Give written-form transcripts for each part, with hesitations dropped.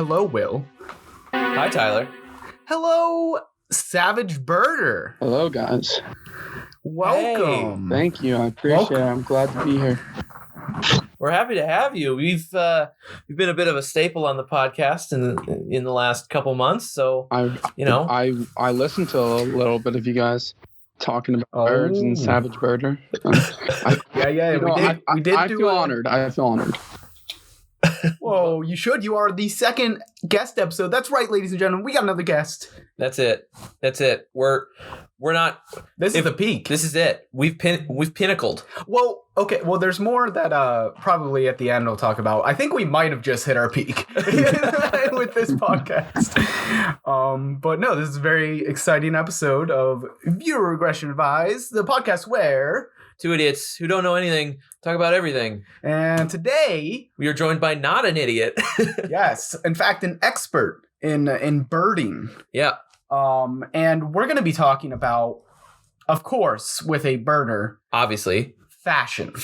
Hello, Will. Hi, Tyler. Hello, Savage Birder. Hello, guys. Welcome. Thank you. I appreciate it. I'm glad to be here. We're happy to have you. We've been a bit of a staple on the podcast in the last couple months. So I listened to a little bit of you guys talking about birds and Savage Birder. We did. I feel honored. I feel honored. Whoa, you should. You are the second guest episode. That's right, ladies and gentlemen. We got another guest. That's it. We're not. This is the peak. This is it. We've pinnacled. Well, okay. Well, there's more that probably at the end we'll talk about. I think we might have just hit our peak with this podcast. But no, this is a very exciting episode of Viewer Regression Advised, the podcast where two idiots who don't know anything talk about everything. And today we are joined by not an idiot. Yes, in fact, an expert in birding. Yeah. And we're going to be talking about, of course, with a birder, obviously, fashion.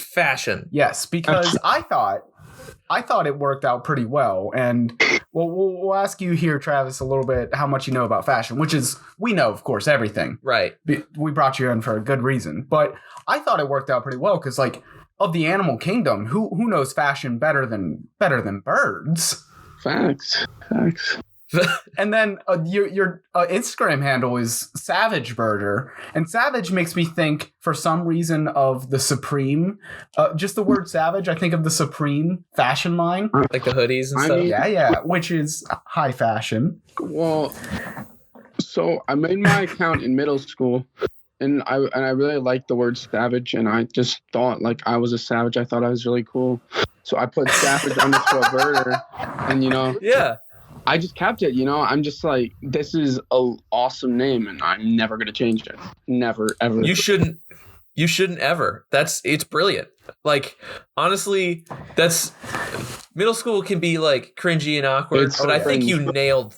Yes, because I thought it worked out pretty well. And we'll ask you here, Travis, a little bit how much you know about fashion, which is, we know, of course, everything. Right. We brought you in for a good reason. But I thought it worked out pretty well because, like, of the animal kingdom, who knows fashion better than birds? Facts. And then your Instagram handle is Savage Birder, and Savage makes me think for some reason of the Supreme. Just the word Savage, I think of the Supreme fashion line, like the hoodies and stuff. Yeah, which is high fashion. Well, so I made my account in middle school, and I really liked the word savage, and I just thought like I was a savage. I thought I was really cool, so I put Savage _ Birder, and yeah. I just kept it, I'm just like, this is an awesome name and I'm never going to change it. Never, ever. You shouldn't ever. It's brilliant. Like, honestly, middle school can be like cringy and awkward, but I think you nailed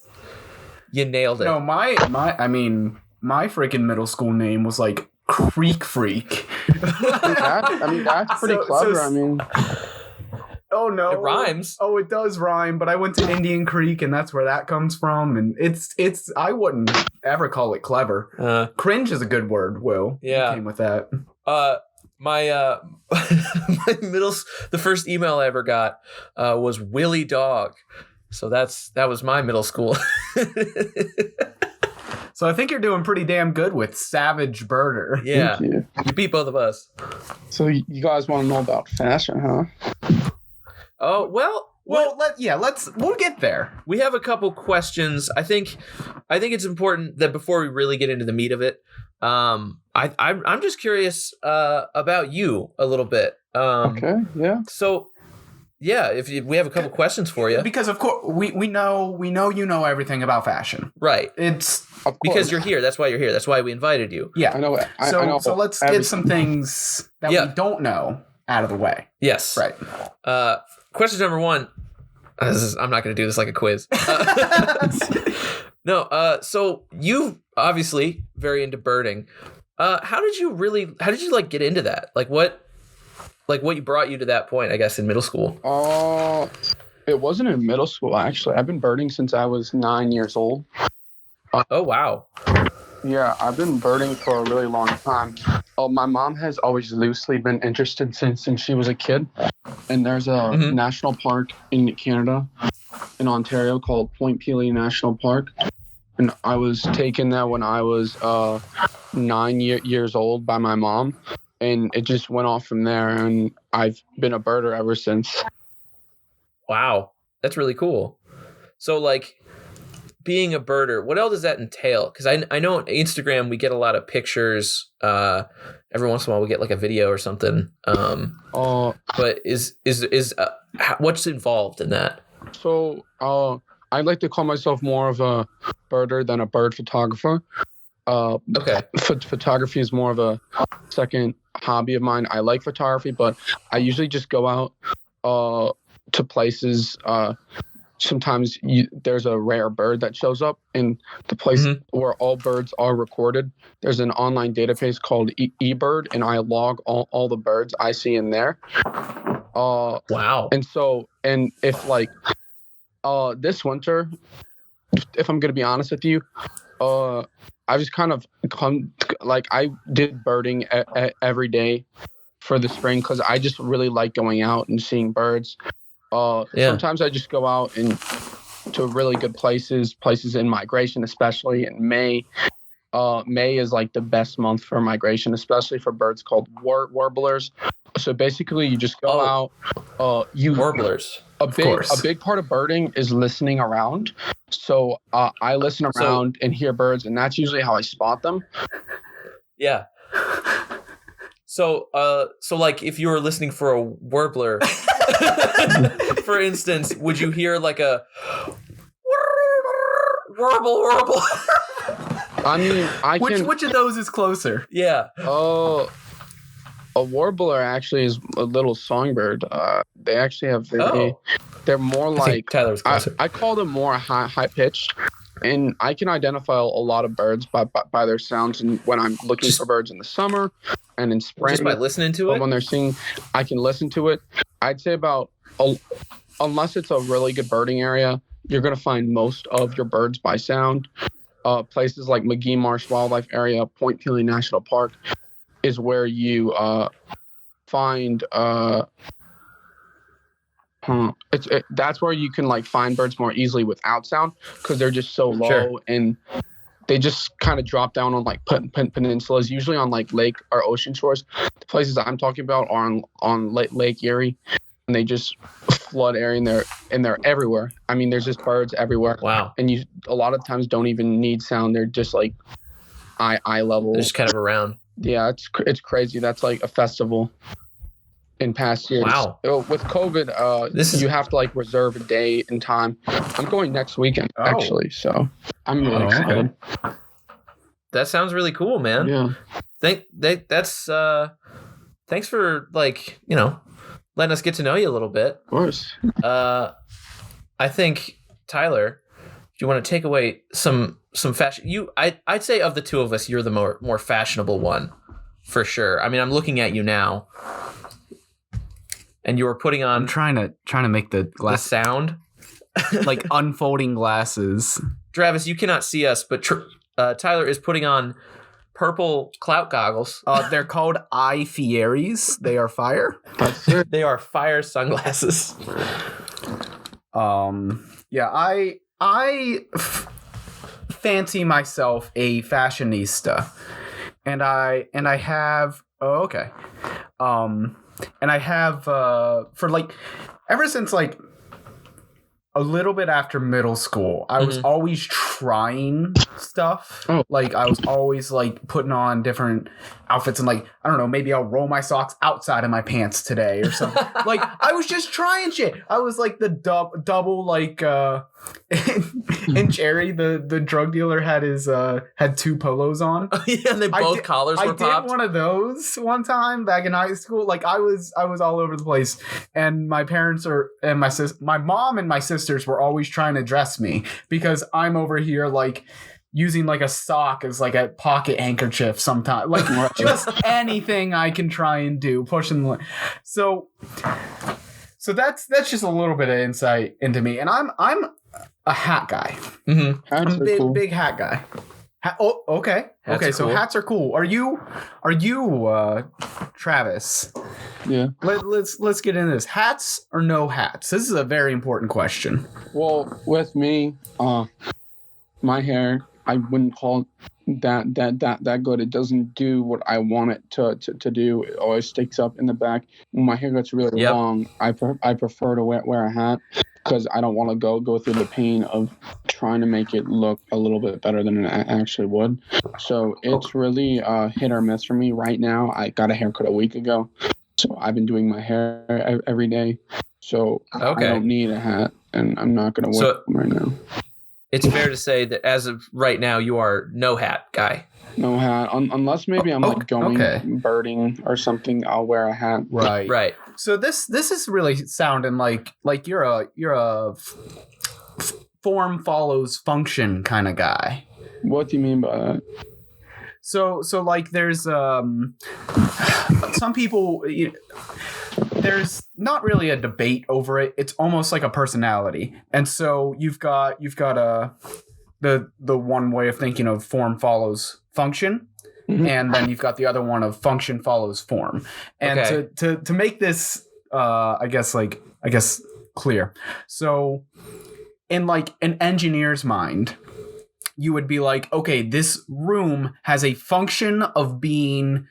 it. No, my freaking middle school name was like Creek Freak. That's pretty clever. Oh no! It rhymes. Oh, it does rhyme, but I went to Indian Creek, and that's where that comes from. And it's. I wouldn't ever call it clever. Cringe is a good word. Will. Yeah. You came with that. My the first email I ever got was Willie Dog, so that was my middle school. So I think you're doing pretty damn good with Savage Birder. Yeah, you beat both of us. So you guys want to know about fashion, huh? Oh, well, we'll get there. We have a couple questions. I think it's important that before we really get into the meat of it, I'm just curious about you a little bit. Okay, yeah. So, yeah, we have a couple questions for you. Because of course we know you know everything about fashion. Right. It's because you're here. That's why you're here. That's why we invited you. Yeah. I know. So let's get some things that we don't know out of the way. Yes. Right. Question number one. I'm not going to do this like a quiz. No. So you obviously very into birding. How did you like get into that? Like what brought you to that point? I guess in middle school. It wasn't in middle school actually. I've been birding since I was 9 years old. Oh wow. Yeah, I've been birding for a really long time. My mom has always loosely been interested since she was a kid. And there's a national park in Canada, in Ontario, called Point Pelee National Park. And I was taken there when I was 9 years old by my mom. And it just went off from there. And I've been a birder ever since. Wow. That's really cool. So, like, being a birder, what else does that entail? Because I know on Instagram we get a lot of pictures. Every once in a while we get like a video or something. But is what's involved in that? So I'd like to call myself more of a birder than a bird photographer. Okay. Photography is more of a second hobby of mine. I like photography, but I usually just go out to places. Sometimes there's a rare bird that shows up in the place where all birds are recorded. There's an online database called eBird, and I log all the birds I see in there. Wow. And if like This winter, if I'm gonna be honest with you, I just kind of I did birding every day for the spring because I just really like going out and seeing birds. Sometimes I just go out and to really good places in migration, especially in May. May is like the best month for migration, especially for birds called warblers. So basically, you just go out. Warblers. A big part of birding is listening around. So I listen around and hear birds, and that's usually how I spot them. Yeah. So like if you were listening for a warbler, for instance, would you hear like a warble? I mean, which of those is closer? Yeah. Oh, a warbler actually is a little songbird. They actually have they're more like Tyler was closer. I call them more high pitched, and I can identify a lot of birds by their sounds. And when I'm looking for birds in the summer and in spring, just by listening to it. When they're singing, I can listen to it. I'd say unless it's a really good birding area, you're gonna find most of your birds by sound. Places like McGee Marsh Wildlife Area, Point Pelee National Park is where you find that's where you can like find birds more easily without sound because they're just so low and they just kind of drop down on like peninsulas, usually on like lake or ocean shores. The places I'm talking about are on Lake Erie, and they just flood area and they're everywhere. I mean, there's just birds everywhere. Wow. And you a lot of times don't even need sound. They're just like eye level. They're just kind of around. Yeah, it's crazy. That's like a festival in past years. Wow. With COVID, you have to like reserve a day and time. I'm going next weekend actually, so I'm really excited. Okay. That sounds really cool, man. Yeah. That's thanks for like, letting us get to know you a little bit. Of course. I think, Tyler, if you want to take away some fashion, I'd say of the two of us, you're the more fashionable one, for sure. I mean, I'm looking at you now, and you were putting on. I'm trying to make the sound, like unfolding glasses. Travis, you cannot see us, but Tyler is putting on purple clout goggles. They're called Eye Fieries. They are fire. They are fire sunglasses. Yeah, I fancy myself a fashionista, and I have and I have for like ever since like a little bit after middle school, I was always trying stuff. Like I was always like putting on different outfits and like, I don't know, maybe I'll roll my socks outside of my pants today or something. Like I was just trying shit. I was like the double like in Cherry, the drug dealer had two polos on. Yeah, and both collars were popped. I did one of those one time back in high school. Like I was all over the place, and my parents my mom and my sisters were always trying to dress me because I'm over here like using like a sock as like a pocket handkerchief sometimes, like just anything I can try and do, pushing. So that's just a little bit of insight into me, and I'm a hat guy. Mm-hmm. I'm a big hat guy. Okay. Okay, so cool. Hats are cool. Are you Travis? Yeah. Let's get into this. Hats or no hats? This is a very important question. Well, with me, my hair, I wouldn't call it that good. It doesn't do what I want it to do. It always sticks up in the back. When my hair gets really long, I prefer to wear a hat because I don't want to go through the pain of trying to make it look a little bit better than it actually would. So it's really hit or miss for me right now. I got a haircut a week ago, so I've been doing my hair every day. So I don't need a hat, and I'm not going to wear them right now. It's fair to say that as of right now, you are no hat guy. No hat, unless maybe I'm like going birding or something. I'll wear a hat. Right. So this is really sounding like you're a form follows function kind of guy. What do you mean by that? So like there's some people. there's not really a debate over it. It's almost like a personality. And so you've got the one way of thinking of form follows function. And then you've got the other one of function follows form. And to make this I guess clear. So in like an engineer's mind, you would be like, okay, this room has a function of being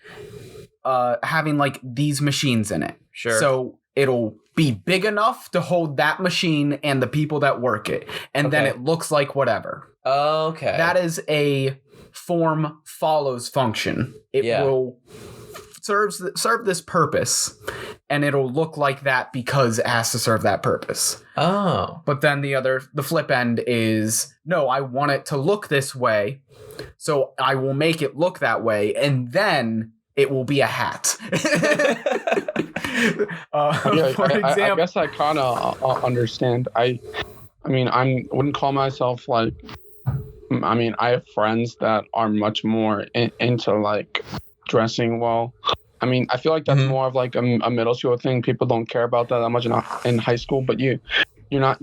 having like these machines in it. Sure. So it'll be big enough to hold that machine and the people that work it. And then it looks like whatever. Okay. That is a form follows function. It will serve this purpose, and it'll look like that because it has to serve that purpose. Oh. But then the flip end is, no, I want it to look this way, so I will make it look that way, and then it will be a hat. For example, I guess I kind of understand. I mean, I wouldn't call myself like. I mean, I have friends that are much more into like dressing well. I mean, I feel like that's more of like a middle school thing. People don't care about that much in high school. But you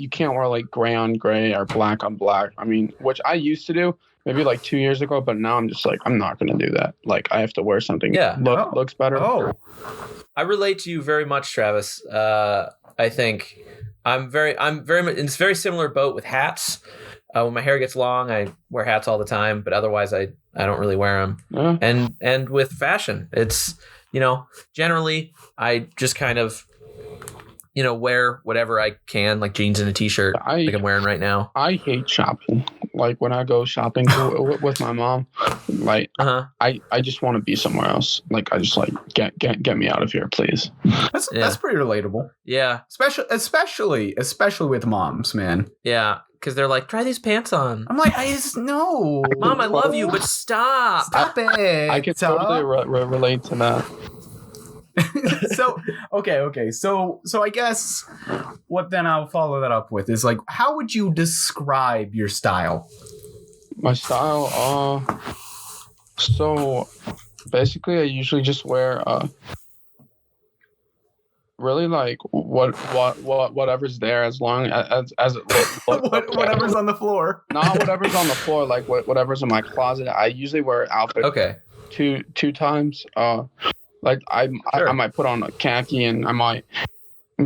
can't wear like gray on gray or black on black. I mean, which I used to do maybe like 2 years ago, but now I'm just like, I'm not gonna do that. Like, I have to wear something looks better. Oh, I relate to you very much, Travis. I think I'm very much in this very similar boat with hats. When my hair gets long, I wear hats all the time, but otherwise I don't really wear them. Yeah. And with fashion, it's, generally I just kind of, wear whatever I can, like jeans and a t-shirt like I'm wearing right now. I hate shopping. Like when I go shopping with my mom, like I just want to be somewhere else. Like I just like get me out of here, please. That's pretty relatable. Yeah. Especially with moms, man. Yeah. Because they're like, try these pants on. I'm like, no. Mom, I love you, but stop. Stop it. I can totally relate to that. Okay. So I guess what then I'll follow that up with is like, how would you describe your style? My style, so basically I usually just wear really like whatever's there, as long as it looks whatever's on the floor. Not whatever's on the floor, like whatever's in my closet. I usually wear outfit two times. Like I might put on a khaki, and I might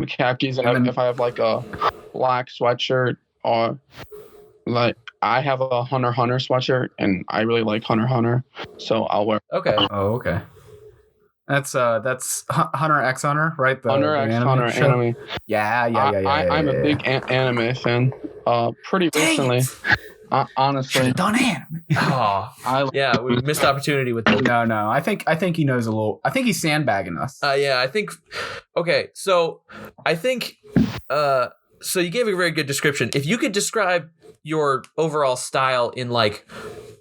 khakis, and if I have like a black sweatshirt, or like I have a Hunter sweatshirt, and I really like Hunter, so I'll wear. Okay. Oh, okay. That's Hunter x Hunter, right? The Hunter x Hunter anime. Yeah. I'm a big anime fan. Pretty recently. Honestly, should've done anime. We missed opportunity with that. No. I think he knows a little. I think he's sandbagging us. I think. Okay, so I think. So you gave a very good description. If you could describe your overall style in like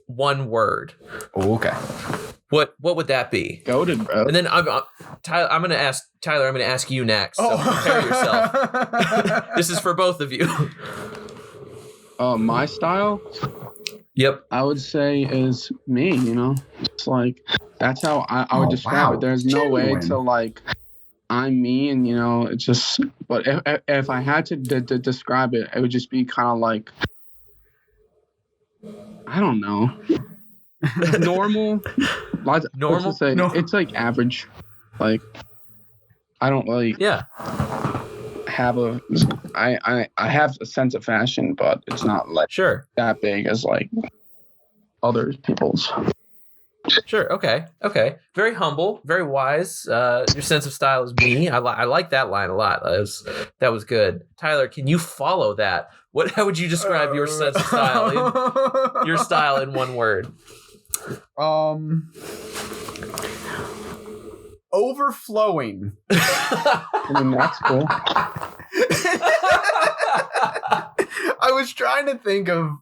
one word. Oh, okay. What would that be? Goated, bro. And then Tyler. I'm going to ask you next. So prepare yourself. This is for both of you. My style? Yep. I would say is me, It's like, that's how I would describe it. There's no way to like, I'm me, and it's just, but if I had to describe it, it would just be kind of like, I don't know. Normal. Normal? Say, no. It's like average. Like, I don't really I have a sense of fashion, but it's not like that big as like other people's. Sure. Okay. Very humble, very wise. Your sense of style is me. I like that line a lot. That was good. Tyler, can you follow that? How would you describe your sense of style? Your style in one word? Overflowing. I mean, that's cool. I was trying to think of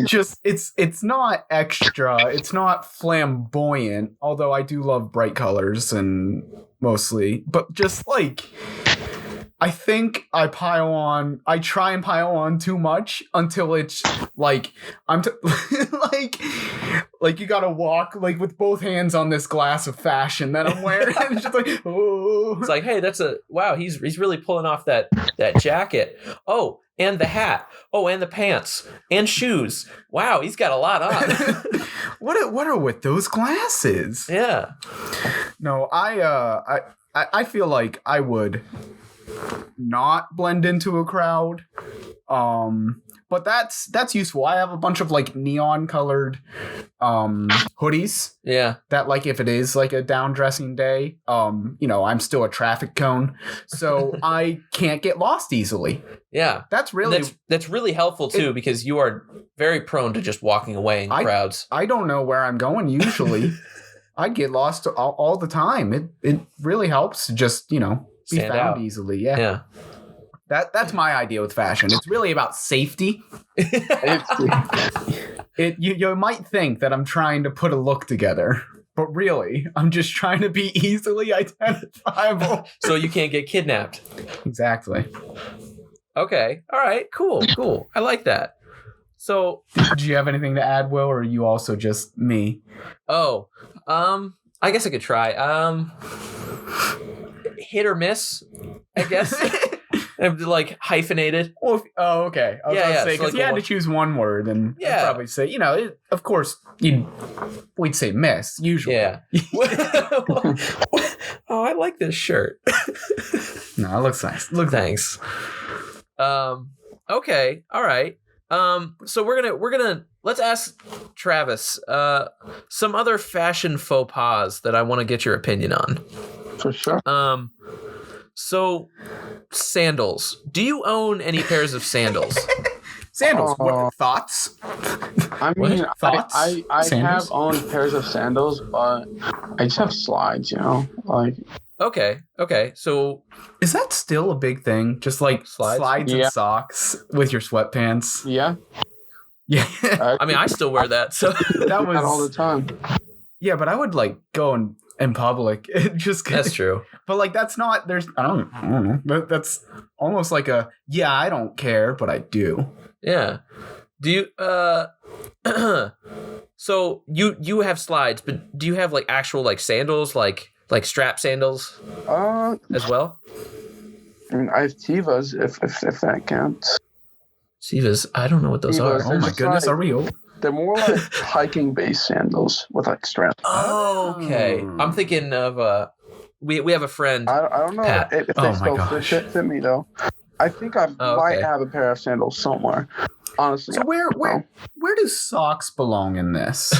just it's not extra, it's not flamboyant, although I do love bright colors and mostly, but just like I think I try and pile on too much until it's Like like you gotta walk like with both hands on this glass of fashion that I'm wearing. It's just like, oh. It's like, hey, wow, he's really pulling off that jacket. Oh, and the hat. Oh, and the pants and shoes. Wow, he's got a lot on. What are with those glasses? Yeah. No, I feel like I would not blend into a crowd. But that's useful. I have a bunch of like neon colored hoodies. Yeah. That like if it is like a down dressing day, I'm still a traffic cone. So I can't get lost easily. Yeah. That's really helpful too, because you are very prone to just walking away in crowds. I don't know where I'm going usually. I get lost all the time. It really helps to just, be Stand found out. easily. Yeah. Yeah. That's my idea with fashion. It's really about safety. You might think that I'm trying to put a look together, but really, I'm just trying to be easily identifiable. So you can't get kidnapped. Exactly. Okay. All right. Cool. I like that. So, do you have anything to add, Will, or are you also just me? Oh, I guess I could try. Hit or miss, I guess. Like hyphenated. Oh, okay. I was going to say, because so like you had to choose one word, and I'd probably say, of course, we'd say miss, usually. Yeah. Oh, I like this shirt. No, it looks nice. Thanks. Okay. All right. So we're gonna let's ask Travis some other fashion faux pas that I want to get your opinion on. For sure. So sandals. Do you own any pairs of sandals? Sandals. What thoughts? I mean, thoughts? I have owned pairs of sandals, but I just have slides. Like. Okay. So is that still a big thing? Just like slides and socks with your sweatpants? Yeah. Yeah. I mean, I still wear that. So that was all the time. Yeah, but I would like go in public. That's true. But like that's not I don't know. That's almost like I don't care, but I do. Yeah. Do you so you have slides, but do you have like actual like sandals like strap sandals as well? I mean, I have Tevas if that counts. Tevas, I don't know what those are. Oh my goodness, are we old? They're more like hiking-based sandals with like straps. Oh, okay. I'm thinking of we have a friend. I don't know Pat. if they still fit me though. I think I might have a pair of sandals somewhere. Honestly. So where do socks belong in this?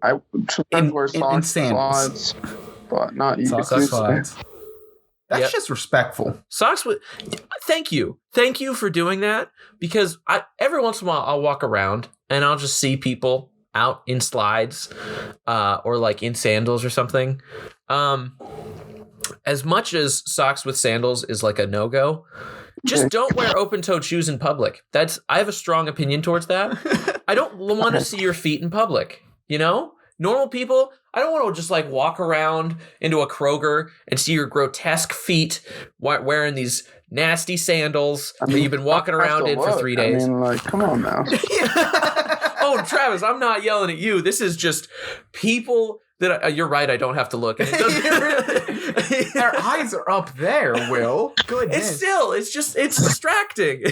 I sometimes wear socks, in sandals. slides, but not socks and slides. That's just respectful. Socks with. Thank you for doing that, because every once in a while I'll walk around and I'll just see people out in slides, or like in sandals or something. As much as socks with sandals is like a no-go, just don't wear open-toed shoes in public. I have a strong opinion towards that. I don't want to see your feet in public. Normal people, I don't want to just like walk around into a Kroger and see your grotesque feet wearing these nasty sandals that you've been walking around in for 3 days. I mean, like, come on now. Oh, Travis, I'm not yelling at you. This is just people that you're right. I don't have to look. And Their eyes are up there, Will. Goodness. It's distracting.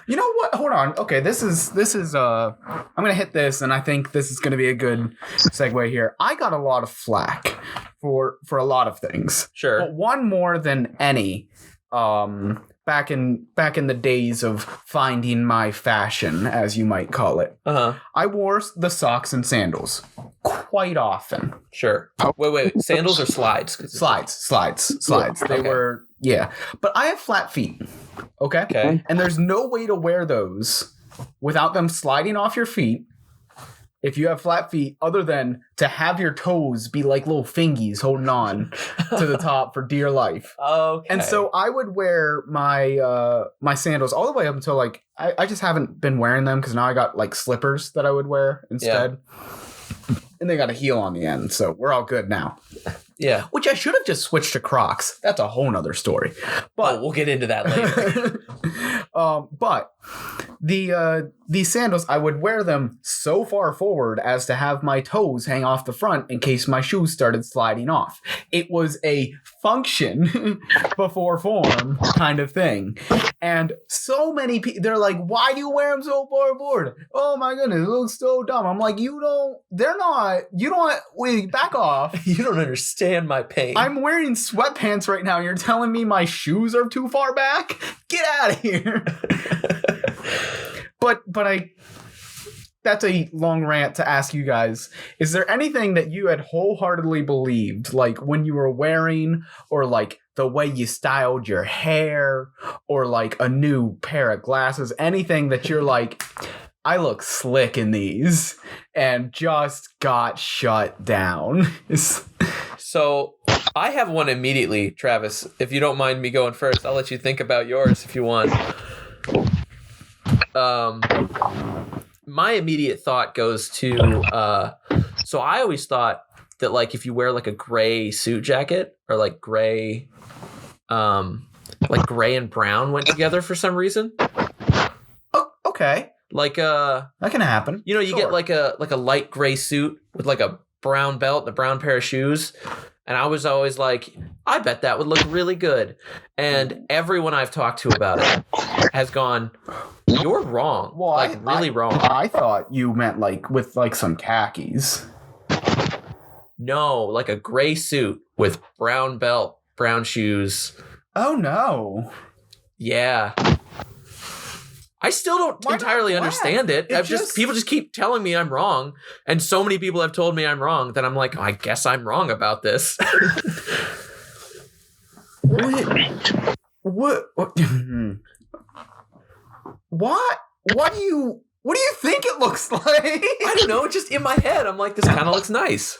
You know what? Hold on. Okay, this is I'm gonna hit this, and I think this is gonna be a good segue here. I got a lot of flack for a lot of things. Sure. But one more than any, back in the days of finding my fashion, as you might call it. I wore the socks and sandals quite often. Sure. Wait. Sandals or slides? Slides. They were, but I have flat feet. Okay. And there's no way to wear those without them sliding off your feet if you have flat feet, other than to have your toes be like little fingies holding on to the top for dear life. Okay. And so I would wear my my sandals all the way up until like I just haven't been wearing them because now I got like slippers that I would wear instead. And they got a heel on the end, so we're all good now. Yeah. Which I should have just switched to Crocs. That's a whole nother story. But we'll get into that later. But these sandals, I would wear them so far forward as to have my toes hang off the front in case my shoes started sliding off. It was a function before form kind of thing. And so many people, they're like, why do you wear them so far forward? Oh my goodness, it looks so dumb. I'm like, wait, back off. You don't understand my pain. I'm wearing sweatpants right now. You're telling me my shoes are too far back? Get out of here. But that's a long rant to ask you guys. Is there anything that you had wholeheartedly believed, like when you were wearing, or like the way you styled your hair, or like a new pair of glasses, anything that you're like, I look slick in these, and just got shut down? So I have one immediately, Travis. If you don't mind me going first, I'll let you think about yours if you want. My immediate thought goes to so I always thought that like if you wear like a gray suit jacket, or like gray and brown went together for some reason. Oh, okay. Like that can happen. You know, you get like a light gray suit with like a brown belt and a brown pair of shoes. And I was always like, I bet that would look really good. And everyone I've talked to about it has gone, you're wrong. Well, like really wrong. I thought you meant like with like some khakis. No, like a gray suit with brown belt, brown shoes. Oh no. Yeah. I still don't entirely understand it. People just keep telling me I'm wrong, and so many people have told me I'm wrong that I'm like, I guess I'm wrong about this. What? What do you think it looks like? I don't know. Just in my head, I'm like, this kind of looks nice.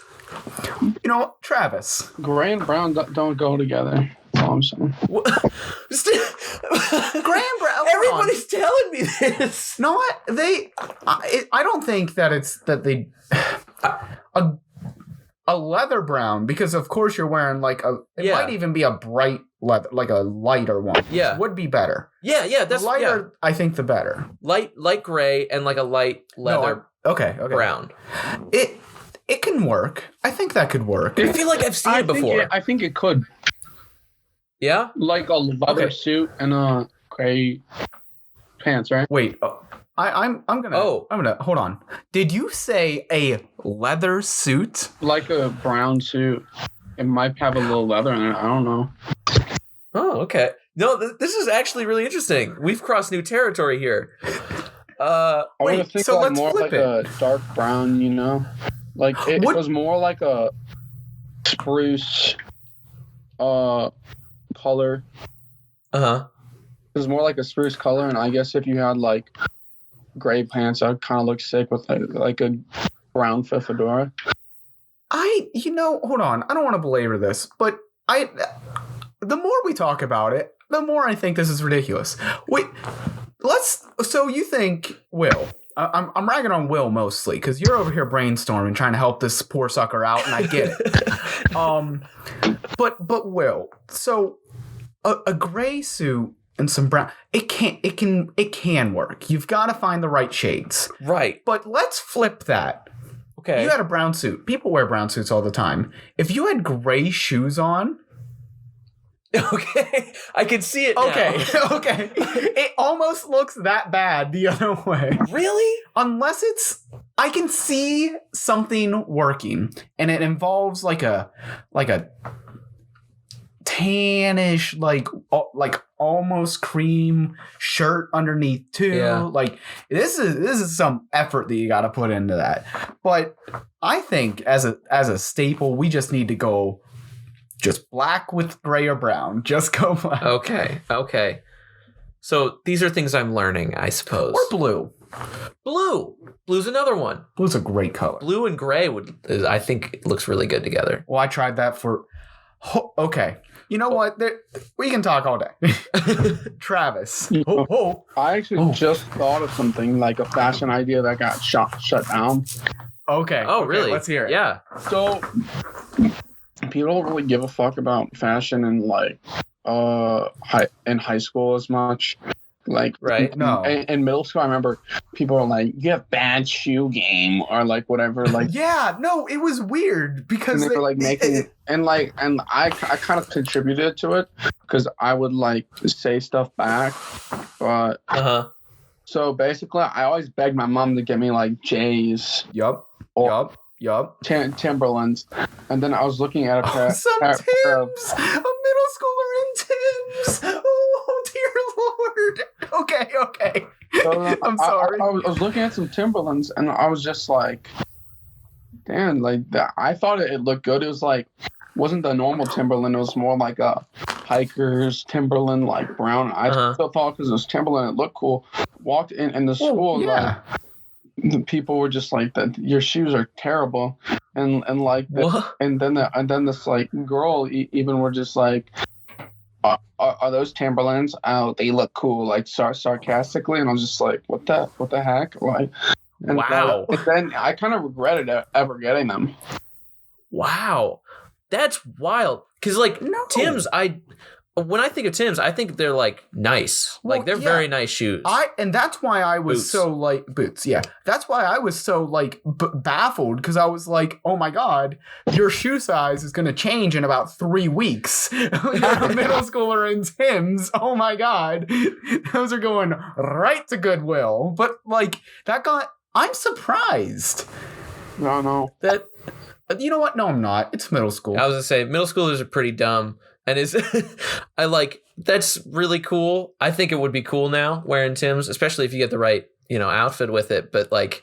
You know, Travis. Gray and brown don't go together. That's all I'm saying. Gray and brown. Everybody's telling me this. No, what I don't think that it's that they a leather brown, because of course you're wearing like it might even be a bright leather, like a lighter one. Yeah, would be better. Yeah, that's lighter. Yeah. I think the better. Light gray and like a light leather. Okay. Brown. It can work. I think that could work. I feel like I've seen it before. I think it could. Yeah? Like a leather suit and a gray pants, right? Wait. I'm gonna hold on. Did you say a leather suit? Like a brown suit. It might have a little leather in it. I don't know. Oh, okay. No, this is actually really interesting. We've crossed new territory here. Wait, so let's more flip like it. A dark brown, you know? Like it was more like a spruce color. Uh-huh. It was more like a spruce color, and I guess if you had like gray pants, that would kind of look sick with like a brown fedora. Hold on. I don't want to belabor this, but the more we talk about it, the more I think this is ridiculous. Wait, so you think Will? I'm ragging on Will mostly because you're over here brainstorming, trying to help this poor sucker out, and I get it. But Will, so a gray suit and some brown, it can work. You've got to find the right shades, right? But let's flip that. Okay, you had a brown suit. People wear brown suits all the time. If you had gray shoes on. Okay, I can see it now. Okay. It almost looks that bad the other way. Really? Unless I can see something working, and it involves like a tannish, like almost cream shirt underneath too. Yeah. Like this is some effort that you got to put into that. But I think as a staple, we just need to go. Just black with gray or brown. Just go black. Okay. So these are things I'm learning, I suppose. Or blue. Blue's another one. Blue's a great color. Blue and gray I think looks really good together. Well, I tried that for... Okay. You know what? We can talk all day. Travis. I actually just thought of something, like a fashion idea that got shut down. Okay. Oh, really? Let's hear it. Yeah. So... people don't really give a fuck about fashion in like in high school as much, Like, Right. No. In middle school, I remember people were like, "You have bad shoe game," or like whatever. Like, yeah, no, it was weird because and they were like making and I kind of contributed to it because I would like say stuff back, but so basically, I always begged my mom to get me like J's. Yup. Timberlands, and then I was looking at a pair. Some pair Tims, a middle schooler in Tims. Oh dear Lord. Okay. So I'm sorry. I was looking at some Timberlands, and I was just like, "Damn!" Like that. I thought it looked good. It was like wasn't the normal Timberland. It was more like a hiker's Timberland, like brown. I still thought because it was Timberland, it looked cool. Walked in the school, yeah. like, the people were just like that. Your shoes are terrible, and like and then this like girl even were just like, are those Timberlands? Oh, they look cool, like sarcastically, and I was just like, what the heck, like. And wow. And then I kind of regretted ever getting them. Wow, that's wild. Because like Tim's, when I think of Tim's, I think they're like nice. Well, like they're very nice shoes. And that's why I was Boots. so like boots. Yeah, that's why I was so like baffled because I was like, oh my god, your shoe size is going to change in about 3 weeks. You're a middle schooler in Tim's. Oh my god, those are going right to Goodwill. But like that got. I'm surprised. No. That. You know what? No, I'm not. It's middle school. I was gonna say middle schoolers are pretty dumb, and that's really cool. I think it would be cool now wearing Tim's, especially if you get the right outfit with it. But like,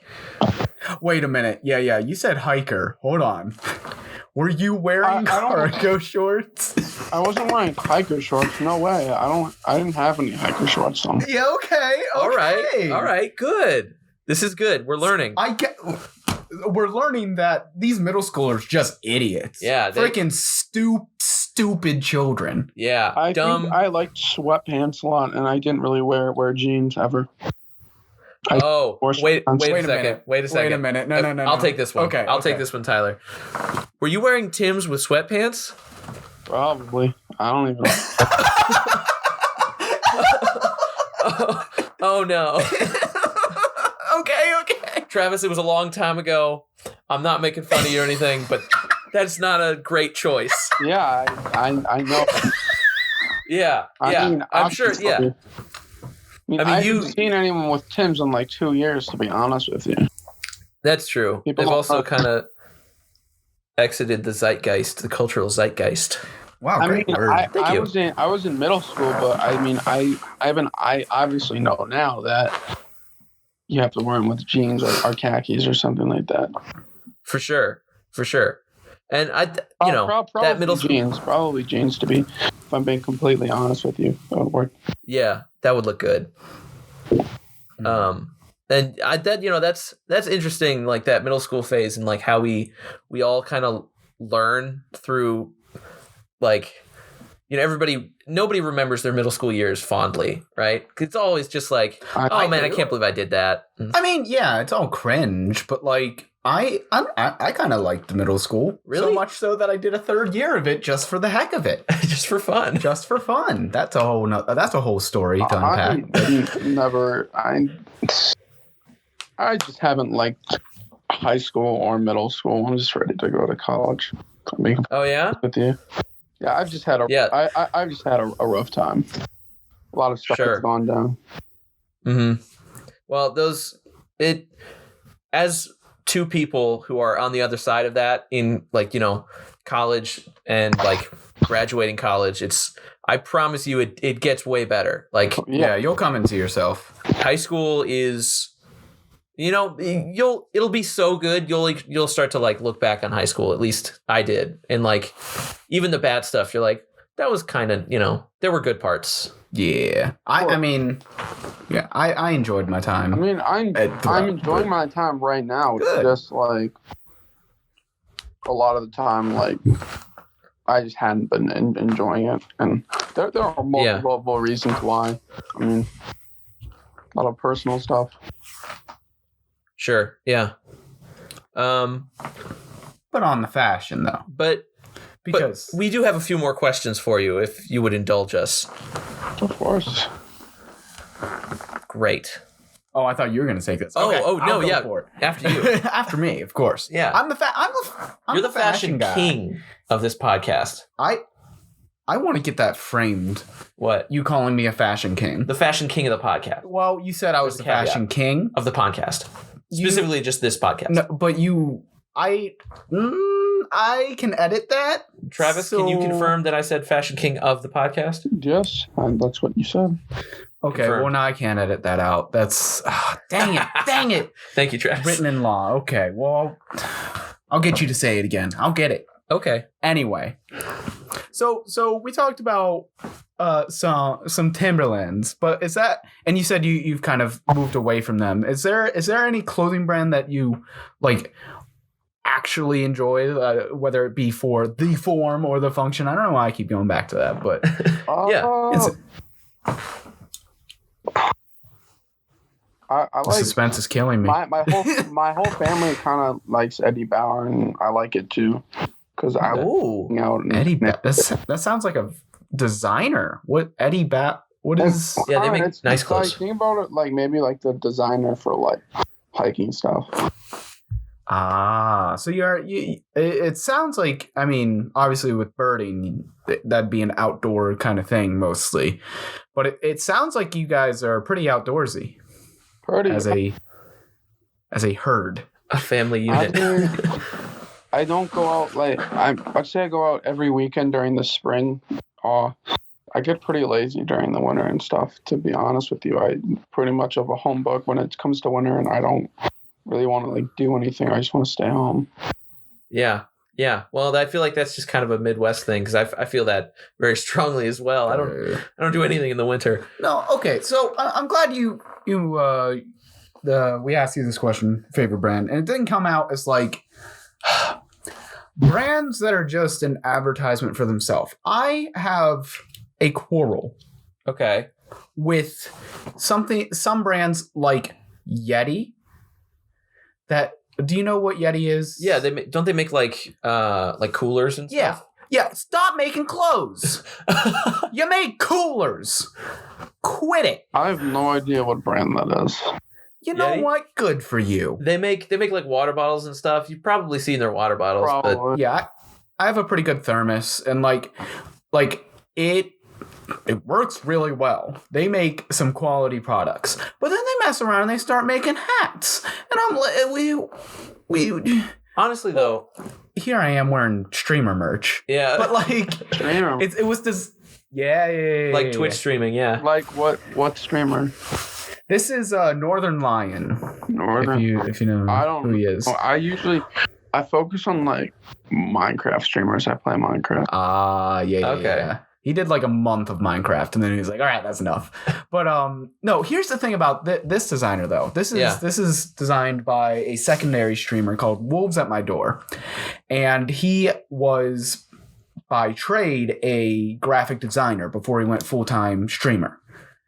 wait a minute. Yeah. You said hiker. Hold on. Were you wearing cargo shorts? I wasn't wearing hiker shorts. No way. I didn't have any hiker shorts on. Yeah. Okay. All right. Good. This is good. We're learning. We're learning that these middle schoolers just idiots. Yeah, freaking stupid children. Yeah, I dumb. think I liked sweatpants a lot, and I didn't really wear jeans ever. Wait a second. Wait a minute. No. I'll take this one. Okay, I'll take this one, Tyler. Were you wearing Tim's with sweatpants? Probably. I don't even. Oh no. Okay. Travis, it was a long time ago. I'm not making fun of you or anything, but that's not a great choice. Yeah, I know. Yeah, I'm sure. Yeah. I haven't seen anyone with Tim's in like 2 years, to be honest with you. That's true. They've also kind of exited the cultural zeitgeist. Wow, great word. Thank you. I was in middle school, but I mean, I obviously know now that you have to wear them with jeans or khakis or something like that. For sure. And that middle school jeans, probably jeans to be, if I'm being completely honest with you, that would work. Yeah, that would look good. And that's interesting, like that middle school phase and like how we all kind of learn through, like, nobody remembers their middle school years fondly, right? It's always just like, I can't believe I did that. I mean, yeah, it's all cringe, but like, I kind of liked the middle school. Really? So much so that I did a 3rd year of it just for the heck of it. Just for fun. That's a whole story to unpack. I just haven't liked high school or middle school. I'm just ready to go to college. Oh yeah? With you. Yeah, I've just had a rough time. A lot of stuff has gone down. Mm-hmm. Well, as two people who are on the other side of that in college and like graduating college, I promise you it gets way better. Like, yeah, you'll come into yourself. High school is, it'll be so good. You'll start to like look back on high school. At least I did. And like, even the bad stuff, you're like, that was kind of, there were good parts. Yeah. I mean, yeah, I enjoyed my time. I mean, I'm enjoying my time right now. It's just like a lot of the time, like I just hadn't been enjoying it. And there are multiple reasons why. I mean, a lot of personal stuff. Sure. Yeah. But on the fashion though. But we do have a few more questions for you if you would indulge us. Of course. Great. Oh, I thought you were going to take this. Oh, Okay, no, I'll go yeah. for it. After you. After me, of course. Yeah. I'm You're the fashion guy. king of this podcast. I want to get that framed. What? You calling me a fashion king? The fashion king of the podcast. Well, you said I was the fashion king of the podcast. Specifically just this podcast. No, but I can edit that. Travis, can you confirm that I said fashion king of the podcast? Yes, that's what you said. Okay, Confirmed. well, now I can't edit that out. That's dang it. Thank you, Travis. Written in law. Okay, well, I'll get you to say it again. I'll get it. Okay. Anyway, so we talked about some Timberlands, but is that, and you said you've kind of moved away from them. Is there any clothing brand that you like actually enjoy, whether it be for the form or the function? I don't know why I keep going back to that, but I the like suspense is killing me. my whole family kind of likes Eddie Bauer, and I like it too because I hang out. Eddie Bauer. That sounds like a designer. What Eddie Bauer? What is? Yeah, they make nice clothes. Like, think about it, like maybe like the designer for like hiking stuff. So it sounds like, I mean, obviously with birding, that'd be an outdoor kind of thing mostly, but it sounds like you guys are pretty outdoorsy as a herd, a family unit. I don't go out I'd say I go out every weekend during the spring. I get pretty lazy during the winter and stuff, to be honest with you. I pretty much of a home book when it comes to winter, and I don't really want to like do anything. I just want to stay home. Yeah. Well, I feel like that's just kind of a Midwest thing, because I feel that very strongly as well. I don't do anything in the winter. No, okay. So I'm glad we asked you this question, favorite brand, and it didn't come out as like brands that are just an advertisement for themselves. I have a quarrel. Okay. With some brands like Yeti. Do you know what Yeti is? Yeah, don't they make like coolers and stuff? Yeah. Stop making clothes. You make coolers. Quit it. I have no idea what brand that is. You know Yeti? what? Good for you. They make like water bottles and stuff. You've probably seen their water bottles. Probably. But Yeah, I have a pretty good thermos, and like it works really well. They make some quality products, but then they mess around and they start making hats, and I'm like, we honestly though, here I am wearing streamer merch. yeah, But like, it was this, yeah, like Twitch streaming, yeah. Like what streamer? This is Northern Lion. Northern. If you know I don't who he is. I focus on like Minecraft streamers. I play Minecraft. Yeah. He did like a month of Minecraft, and then he was like, "All right, that's enough." But no. Here's the thing about this designer, though. This is designed by a secondary streamer called Wolves at My Door, and he was by trade a graphic designer before he went full-time streamer.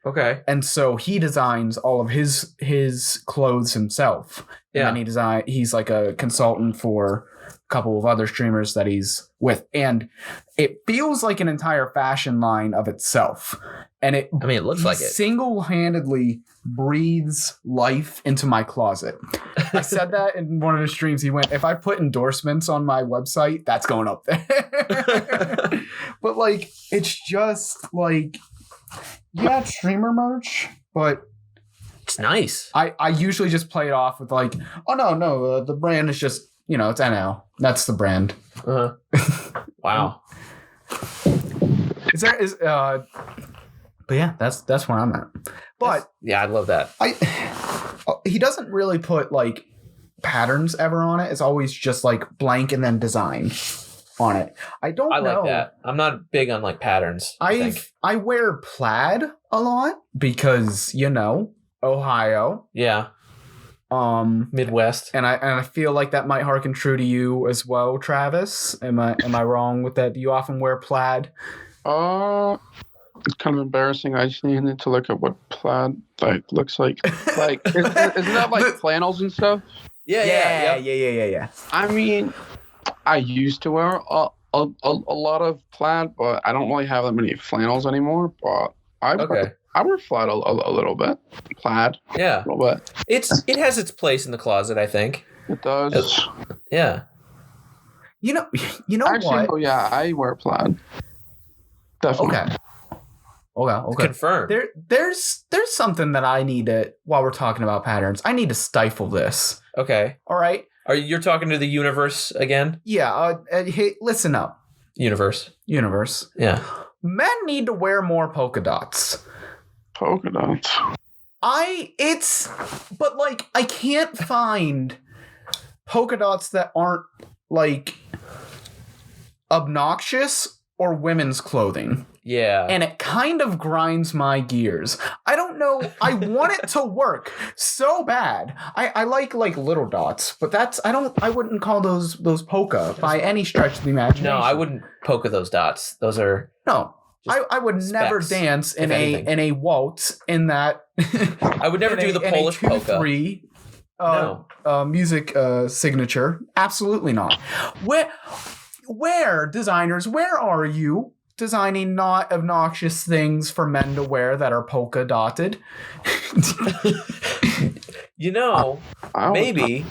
Okay. And so he designs all of his clothes himself. Yeah. And then he's like a consultant for a couple of other streamers that he's with. And it feels like an entire fashion line of itself. And it looks like it. Single-handedly breathes life into my closet. I said that in one of the streams. He went, if I put endorsements on my website, that's going up there. But like, it's just like, yeah, it's streamer merch, but it's nice. I usually just play it off with like, oh no, the brand is just, it's NL. That's the brand. Wow. But yeah, that's where I'm at. But yeah, I love that. He doesn't really put like patterns ever on it. It's always just like blank and then design on it. I know. Like that. I'm not big on like patterns. I wear plaid a lot because Ohio. Yeah. Midwest. And I feel like that might harken true to you as well, Travis. Am I wrong with that? Do you often wear plaid? It's kind of embarrassing. I just need to look at what plaid looks like. Like isn't that like flannels and stuff? Yeah. I mean, I used to wear a lot of plaid, but I don't really have that many flannels anymore. But I Okay. wear plaid a little bit. Plaid. Yeah. A little bit. It has its place in the closet, I think. It does. Yeah. You know Actually, what? no, yeah, I wear plaid. Definitely. Okay. Confirmed. There's something that I need to, while we're talking about patterns, I need to stifle this. Okay. All right. You're talking to the universe again? Yeah. Hey, listen up, Universe. Yeah. men need to wear more polka dots. Polka dots. But like, I can't find polka dots that aren't like obnoxious or women's clothing. Yeah. And it kind of grinds my gears. I don't know. I want it to work so bad. I like little dots, but I wouldn't call those polka by any stretch of the imagination. No, I wouldn't polka those dots. Those are No. I would never specks, dance in anything. a waltz in that. I would never do the Polish polka. 2/3 music signature. Absolutely not. Where designers, where are you designing not obnoxious things for men to wear that are polka dotted? Maybe.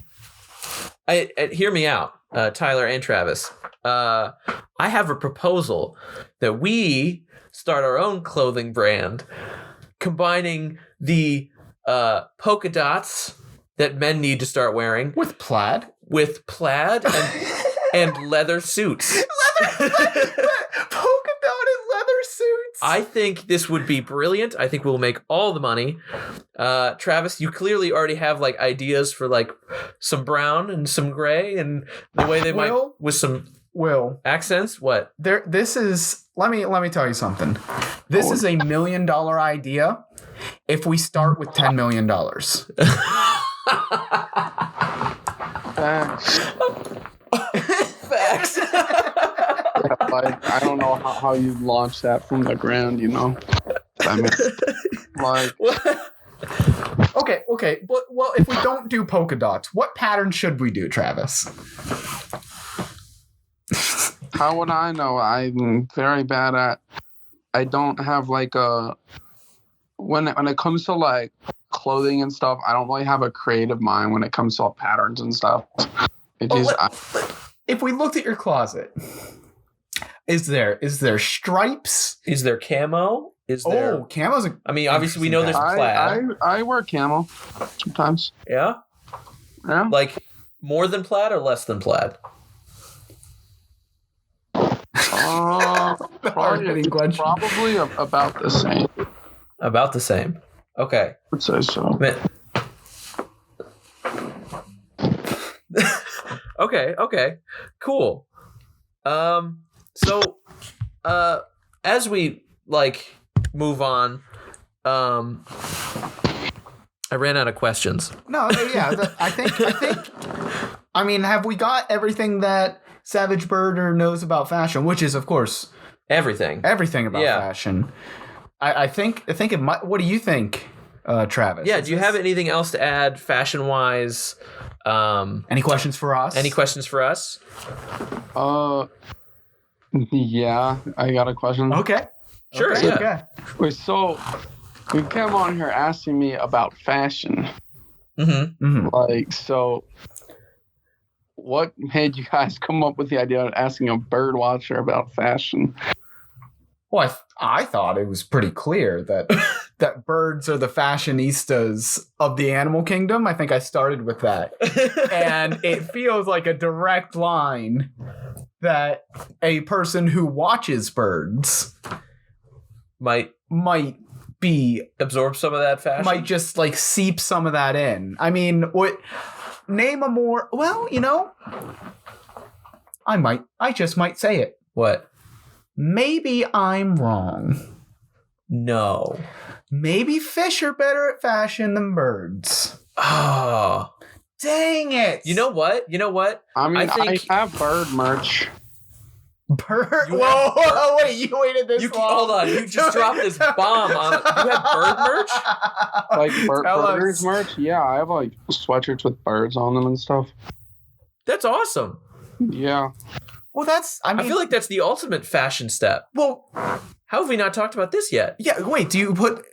Hear me out, Tyler and Travis. I have a proposal that we start our own clothing brand, combining the polka dots that men need to start wearing With plaid and leather suits. polka dotted leather suits. I think this would be brilliant. I think we'll make all the money. Travis, you clearly already have like ideas for like some brown and some gray and the way they might with some accents. What? This is let me tell you something. This is $1 million idea if we start with $10 million. Facts. Like, I don't know how you launch that from the ground, you know? I mean, like, Okay. But if we don't do polka dots, what pattern should we do, Travis? how would I know? I'm very bad at. I don't have like a. When it comes to like clothing and stuff, I don't really have a creative mind when it comes to patterns and stuff. If we looked at your closet, is there stripes? Is there camo? Is there? Oh, camo's I mean, obviously we know there's plaid. I wear camo sometimes. Yeah. Yeah. Like more than plaid or less than plaid? Probably about the same. About the same. Okay. I would say so. Okay. Cool. So as we like move on, I ran out of questions. No, yeah, I think I mean, have we got everything that Savage Birder knows about fashion, which is of course everything about fashion. I think it might. What do you think, Travis? Yeah, do you have anything else to add fashion wise? Any questions for us? Yeah, I got a question. Okay. Sure. Okay. Yeah. Okay. Wait, so you came on here asking me about fashion. Mm-hmm. Like, so what made you guys come up with the idea of asking a bird watcher about fashion? Well, I thought it was pretty clear that birds are the fashionistas of the animal kingdom. I think I started with that. And it feels like a direct line that a person who watches birds might absorb some of that fashion. Might just like seep some of that in. I mean, name a more, well, you know, I just might say it. What? Maybe I'm wrong. No. Maybe fish are better at fashion than birds. Oh. Dang it. You know what? I mean, I have bird merch. Bird? Whoa, wait, you waited this long? Hold on, you just dropped this bomb on it. You have bird merch? Like birders merch? Yeah, I have like sweatshirts with birds on them and stuff. That's awesome. Yeah. Well, I feel like that's the ultimate fashion step. Well, How have we not talked about this yet? Yeah, wait,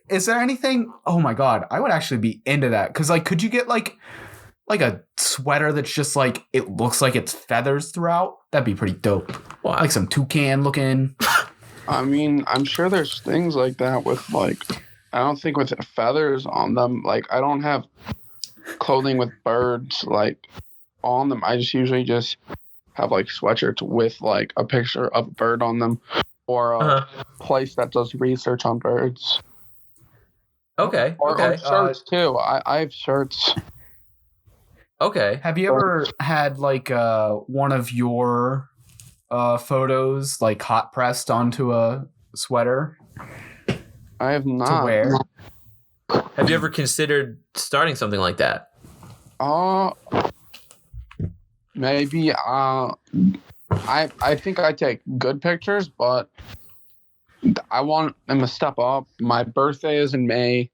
is there anything? Oh my God, I would actually be into that. Because, like, could you get, like a sweater that's just, like, it looks like it's feathers throughout? That'd be pretty dope. Wow. Like some toucan looking. I mean, I'm sure there's things like that with, like, I don't think with feathers on them. Like, I don't have clothing with birds, like, on them. I just usually just have, like, sweatshirts with, like, a picture of a bird on them. Or a place that does research on birds. Okay. Or shirts, too. I have shirts. Okay. Have you ever had, like, one of your photos, like, hot pressed onto a sweater? I have not. To wear? Have you ever considered starting something like that? Maybe. I think I take good pictures, but I want them to step up. My birthday is in May,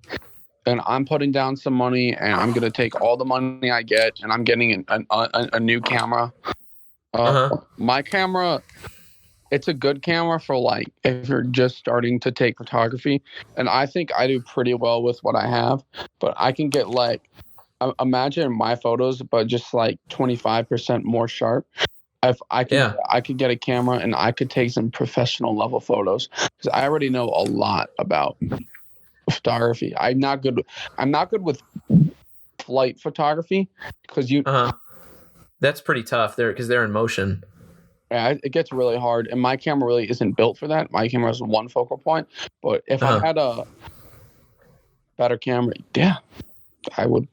and I'm putting down some money, and I'm going to take all the money I get, and I'm getting a new camera. My camera, it's a good camera for, like, if you're just starting to take photography, and I think I do pretty well with what I have, but I can get, like, imagine my photos, but just, like, 25% more sharp. If I could get a camera and I could take some professional level photos, because I already know a lot about photography. I'm not good with flight photography because that's pretty tough there because they're in motion. Yeah, it gets really hard, and my camera really isn't built for that. My camera has one focal point, but if I had a better camera, I would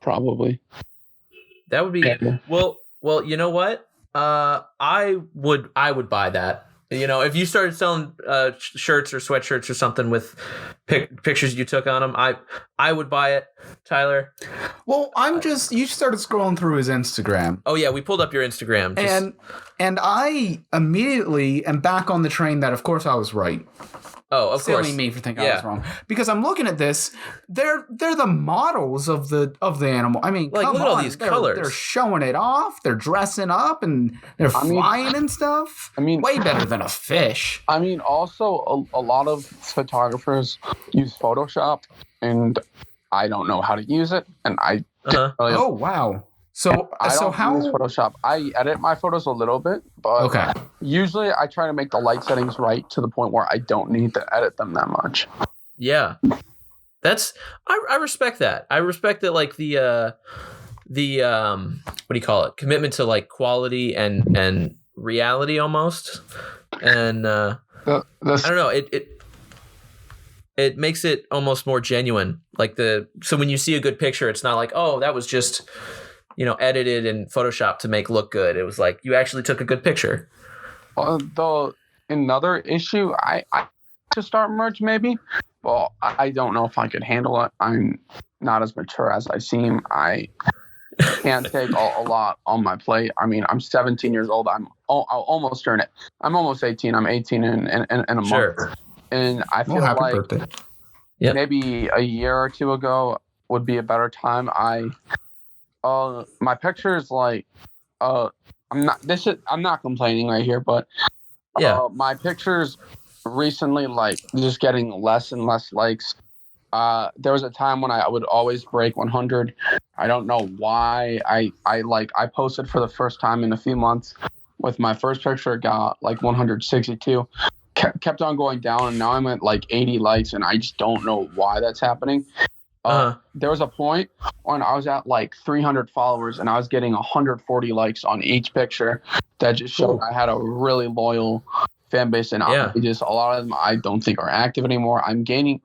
probably. That would be well. You know what? I would buy that. You know, if you started selling shirts or sweatshirts or something with pictures you took on them, I would buy it, Tyler. Well, you started scrolling through his Instagram. Oh yeah, we pulled up your Instagram. And I immediately am back on the train that, of course, I was right. Oh, of course. Silly me for thinking I was wrong. Because I'm looking at this, they're the models of the animal. I mean, like, come look on. at all these colors. They're showing it off. They're dressing up and they're flying and stuff. I mean, way better than a fish. I mean, also a lot of photographers use Photoshop, and I don't know how to use it, and I didn't really. Oh wow. So how use Photoshop? I edit my photos a little bit, but usually I try to make the light settings right to the point where I don't need to edit them that much. Yeah, I respect that. I respect that, like the what do you call it? Commitment to, like, quality and reality almost, and I don't know. It makes it almost more genuine. Like so when you see a good picture, it's not like, oh, that was just, edited in Photoshop to make look good. It was like you actually took a good picture. Another issue, I to start merch maybe. Well, I don't know if I could handle it. I'm not as mature as I seem. I can't take a lot on my plate. I mean, I'm 17 years old. I'll almost turn it. I'm almost 18. I'm 18 in a month. And I feel happy like birthday. Maybe a year or two ago would be a better time. My pictures, like, I'm not complaining right here, but my pictures recently, like, just getting less and less likes. There was a time when I would always break 100. I don't know why. I posted for the first time in a few months with my first picture, got like 162. Kept on going down, and now I'm at like 80 likes, and I just don't know why that's happening. There was a point when I was at like 300 followers, and I was getting 140 likes on each picture. That just showed I had a really loyal fan base, and a lot of them I don't think are active anymore. I've kind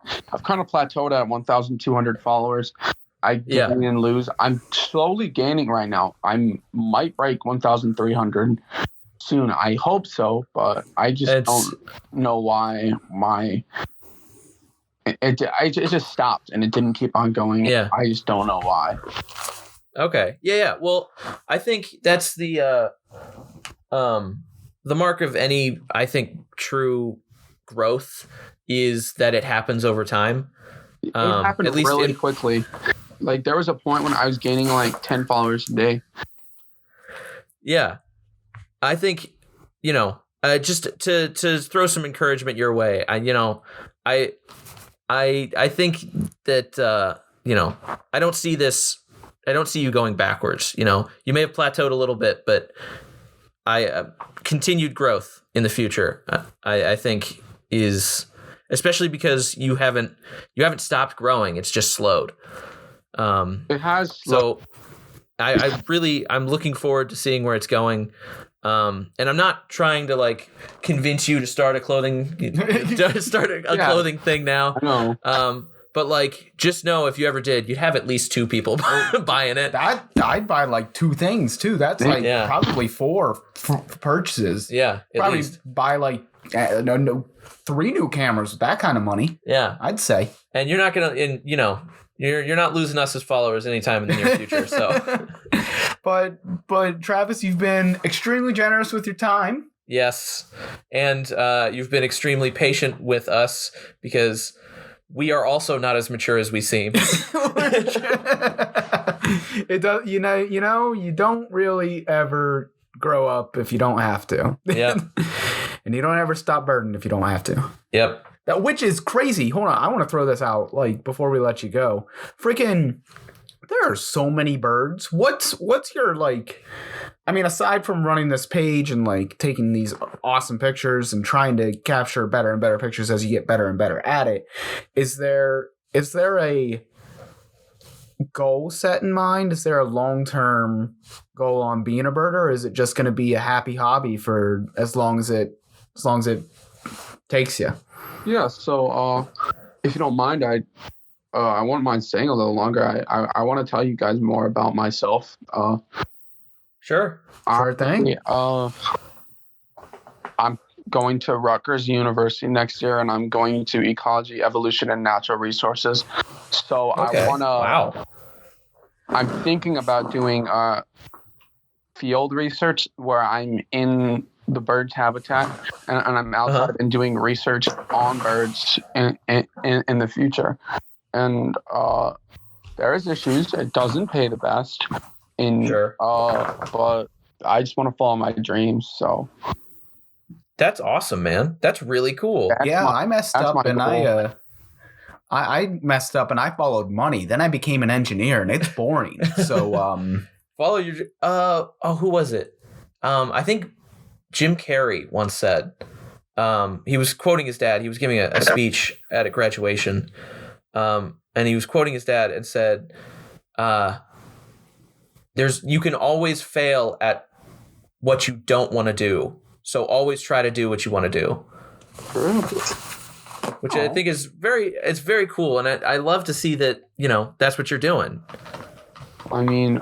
of plateaued at 1,200 followers. I gain and lose. I'm slowly gaining right now. I might break 1,300 soon. I hope so, but I just don't know why it just stopped and it didn't keep on going. Yeah. I just don't know why. Okay. Yeah. Well, I think that's the mark of any, I think, true growth is that it happens over time. It happened at least really quickly. Like, there was a point when I was gaining like 10 followers a day. Yeah. I think, just to throw some encouragement your way. I think that I don't see this. I don't see you going backwards. You may have plateaued a little bit, but continued growth in the future. I think is, especially because you haven't stopped growing. It's just slowed. It has. So I'm looking forward to seeing where it's going. And I'm not trying to like convince you to start a clothing clothing thing now. No. But like, just know if you ever did, you'd have at least 2 people buying it. I'd buy like 2 things too. That's like probably 4 purchases. Yeah, probably buy like 3 new cameras with that kind of money. Yeah, I'd say. And you're not gonna, you're not losing us as followers anytime in the near future. So, but Travis, you've been extremely generous with your time. Yes, and you've been extremely patient with us because we are also not as mature as we seem. It does, you don't really ever grow up if you don't have to. Yep. And you don't ever stop birding if you don't have to. Yep. Which is crazy. Hold on, I want to throw this out like before we let you go. Freaking, there are so many birds. What's your like? I mean, aside from running this page and like taking these awesome pictures and trying to capture better and better pictures as you get better and better at it, is there a goal set in mind? Is there a long-term goal on being a birder, or is it just going to be a happy hobby for as long as it takes you? Yeah. So, if you don't mind, I wouldn't mind staying a little longer. I want to tell you guys more about myself. Sure thing. I'm going to Rutgers University next year, and I'm going to ecology, evolution, and natural resources. So okay. I want to. Wow. I'm thinking about doing field research where I'm in the bird's habitat and I'm outside and doing research on birds in the future. And there is issues. It doesn't pay the best. Sure. But I just want to follow my dreams. So that's awesome, man. That's really cool. I messed up and I messed up and I followed money. Then I became an engineer and it's boring. So follow your who was it? I think Jim Carrey once said, he was quoting his dad. He was giving a speech at a graduation. And he was quoting his dad and said, you can always fail at what you don't want to do. So always try to do what you want to do. Which I think is very cool. And I love to see that, that's what you're doing. I mean,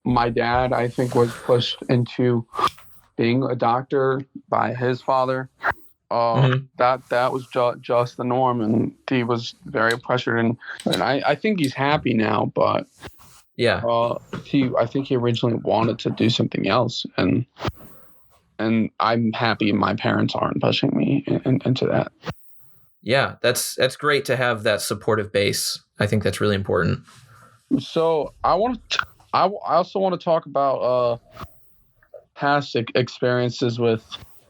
my dad, I think, was pushed into being a doctor by his father. That was just the norm, and he was very pressured, and I think he's happy now, but yeah, I think he originally wanted to do something else, and I'm happy my parents aren't pushing me into that. Yeah, that's great to have that supportive base. I think that's really important. So I also want to talk about past experiences with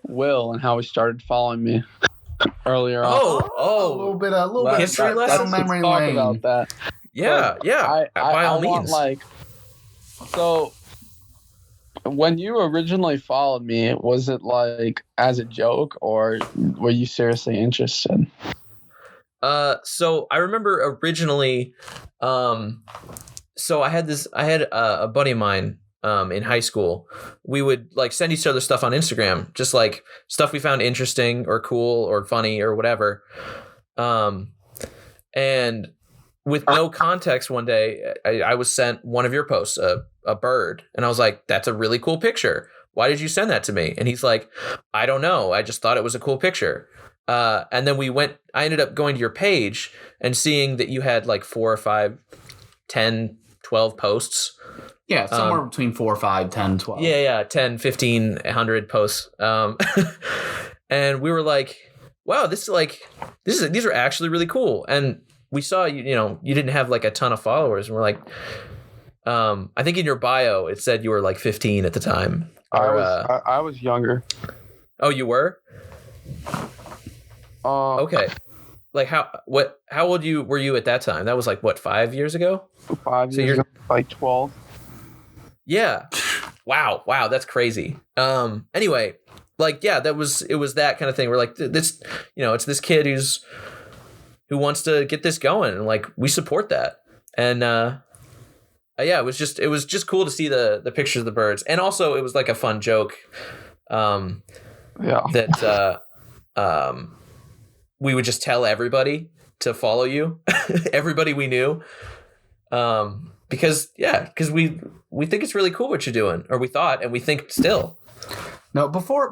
Will and how he started following me earlier on. A little bit of history lesson, memory talk lane. about that. Yeah, by all means. So when you originally followed me, was it like as a joke or were you seriously interested? So I remember originally, so I had a buddy of mine in high school. We would like send each other stuff on Instagram, just like stuff we found interesting or cool or funny or whatever. And with no context, one day I was sent one of your posts, a bird, and I was like, "That's a really cool picture. Why did you send that to me?" And he's like, "I don't know. I just thought it was a cool picture." And then I ended up going to your page and seeing that you had like 4 or 5, 10, 12 posts. Yeah, somewhere between 4, 5, 10, 12. Yeah, 10, 15, 100 posts. And we were like, wow, these are actually really cool. And we saw you didn't have like a ton of followers, and we're like, I think in your bio it said you were like 15 at the time. I was younger. Oh, you were? Okay. Like how old were you at that time? That was like what, 5 years ago? 5 years ago, like 12. Yeah. Wow, that's crazy. Anyway, like yeah, it was that kind of thing. We're like this, it's this kid who wants to get this going, and like we support that. And yeah, it was just cool to see the pictures of the birds, and also it was like a fun joke. That we would just tell everybody to follow you, everybody we knew, because we think it's really cool what you're doing, or we thought, and we think still. No, before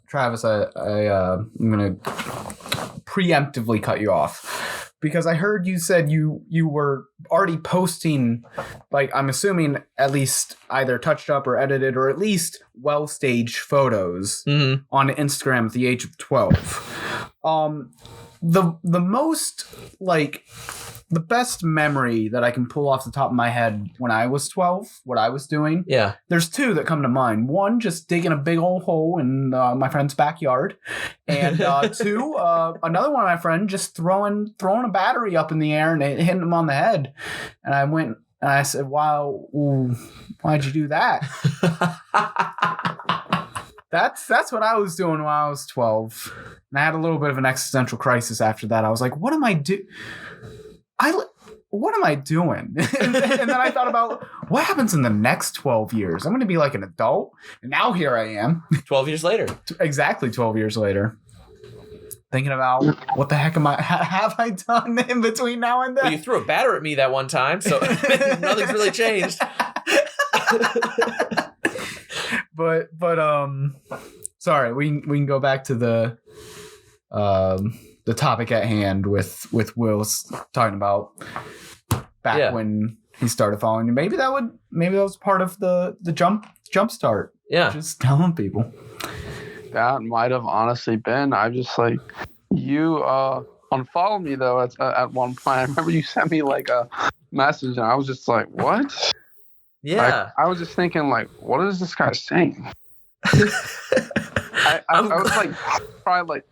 Travis, I'm gonna preemptively cut you off because I heard you said you were already posting, like, I'm assuming at least either touched up or edited or at least well staged photos on Instagram at the age of 12. The most, like, the best memory that I can pull off the top of my head when I was 12, what I was doing. Yeah. There's two that come to mind. One, just digging a big old hole in my friend's backyard. And two, another one of my friend just throwing a battery up in the air and hitting him on the head. And I went and I said, wow, why'd you do that? That's what I was doing when I was 12. And I had a little bit of an existential crisis after that. I was like, what am I doing? What am I doing? and then I thought about what happens in the next 12 years. I'm going to be like an adult. And now here I am. 12 years later. Exactly 12 years later. Thinking about what the heck have I done in between now and then? Well, you threw a batter at me that one time, so nothing's really changed. But sorry, we can go back to the topic at hand with Will's talking about back when he started following you. Maybe that was part of the jump start. Yeah. Just telling people. That might have honestly been. I just like you unfollowed me though at one point. I remember you sent me like a message and I was just like, what? Yeah. I was just thinking like, what is this guy saying? I was like probably like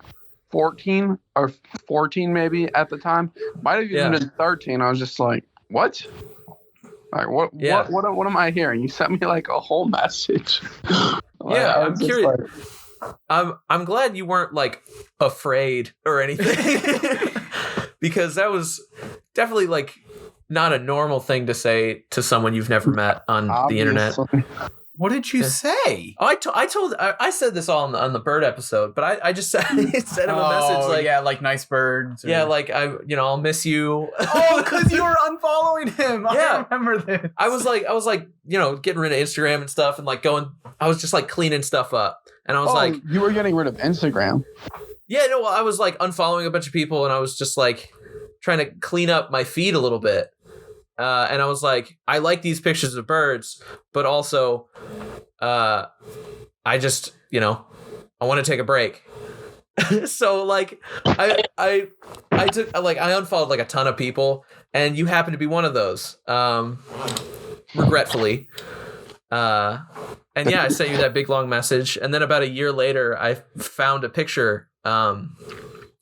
14 or 14 maybe at the time. Might have even been 13. I was just like, what? Like what am I hearing? You sent me like a whole message. I'm curious. I'm glad you weren't like afraid or anything. Because that was definitely like not a normal thing to say to someone you've never met on the internet. What did you say? Oh, I said this all on the bird episode, but I just sent him a message like, like nice birds. Or, like I'll miss you. Oh, because you were unfollowing him. I remember this. I was like getting rid of Instagram and stuff and like I was just like cleaning stuff up, and I was like, you were getting rid of Instagram. Yeah, no, I was like unfollowing a bunch of people, and I was just like trying to clean up my feed a little bit. And I was like, I like these pictures of birds, but also, I just, I want to take a break. So like, I unfollowed like a ton of people, and you happen to be one of those, regretfully. And yeah, I sent you that big long message, and then about a year later, I found a picture, like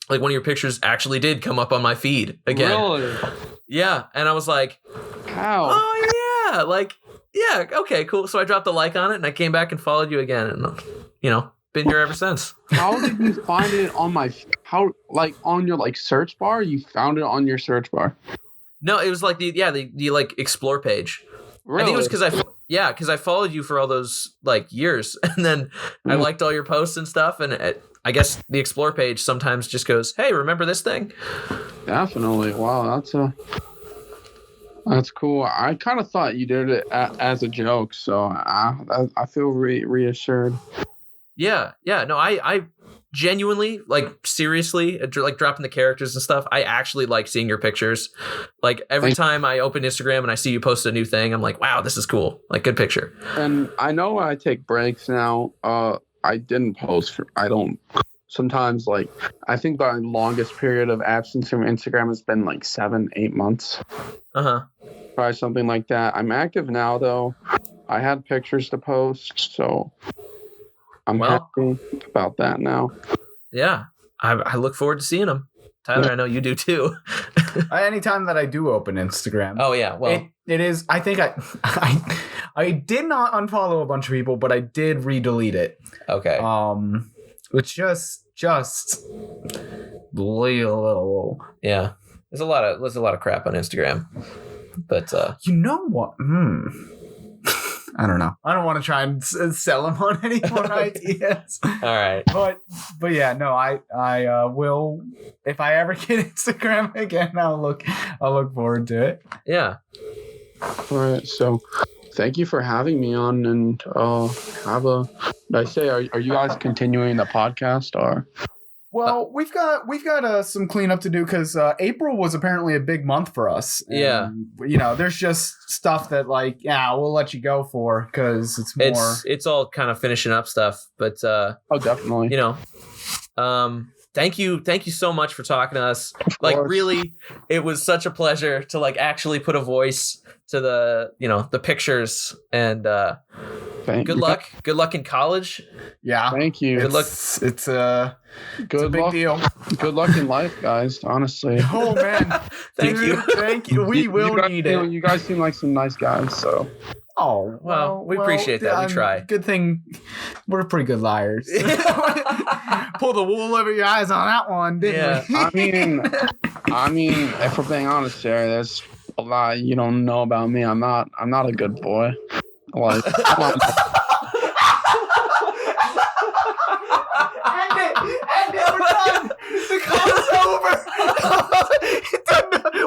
one of your pictures actually did come up on my feed again. Really? Yeah, and I was like, "How? Oh yeah, like yeah, okay, cool." So I dropped a like on it, and I came back and followed you again, and been here ever since. How did you find it on on your like search bar? You found it on your search bar? No, it was like the like explore page. Really? I think it was because I followed you for all those like years, and then I liked all your posts and stuff, and I guess the explore page sometimes just goes, "Hey, remember this thing?" Definitely. Wow, that's cool. I kind of thought you did it as a joke, so I feel reassured. Yeah. No, I genuinely, like, seriously, like dropping the characters and stuff. I actually like seeing your pictures. Like every time I open Instagram and I see you post a new thing, I'm like, wow, this is cool. Like, good picture. And I know when I take breaks now, I didn't post. I don't. Sometimes, like, I think the longest period of absence from Instagram has been like 7-8 months. Probably something like that. I'm active now, though. I had pictures to post, so I'm happy about that now. Yeah. I look forward to seeing them. Tyler, I know you do too. Anytime that I do open Instagram. Oh yeah, well, it is. I think I did not unfollow a bunch of people, but I did re-delete it. Okay. Which just yeah. There's a lot of crap on Instagram, but you know what? I don't know. I don't want to try and sell him on any more ideas. All right. But yeah, no, I will. If I ever get Instagram again, I'll look forward to it. Yeah. All right. So, thank you for having me on, and are you guys continuing the podcast or? Well, we've got some cleanup to do because April was apparently a big month for us. And, yeah. There's just stuff that we'll let you go for because it's more. It's all kind of finishing up stuff, but oh, definitely. Thank you so much for talking to us. Really, it was such a pleasure to actually put a voice to the pictures and. Good luck in college. Yeah. Thank you. Good luck. It's a big deal. Good luck in life, guys. Honestly. Oh man. Thank you. We will need it. You guys seem like some nice guys, so. Oh well, we appreciate that. We try. Good thing we're pretty good liars. Pull the wool over your eyes on that one, didn't we? I mean, if we're being honest here, there's a lot you don't know about me. I'm not a good boy. End it. We're done. The call is over.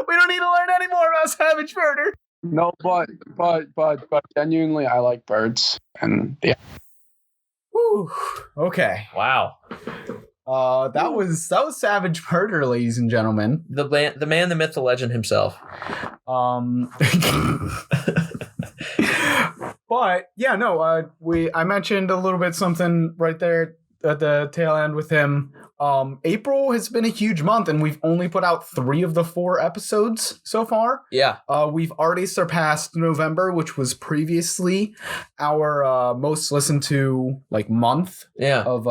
We don't need to learn any more about savage murder. No, but genuinely, I like birds, and yeah. Whew. Okay. Wow. That was savage murder, ladies and gentlemen. The man, the myth, the legend himself. But yeah, no, I mentioned a little bit something right there at the tail end with him. April has been a huge month, and we've only put out 3 of the 4 episodes so far. Yeah. We've already surpassed November, which was previously our most listened to month of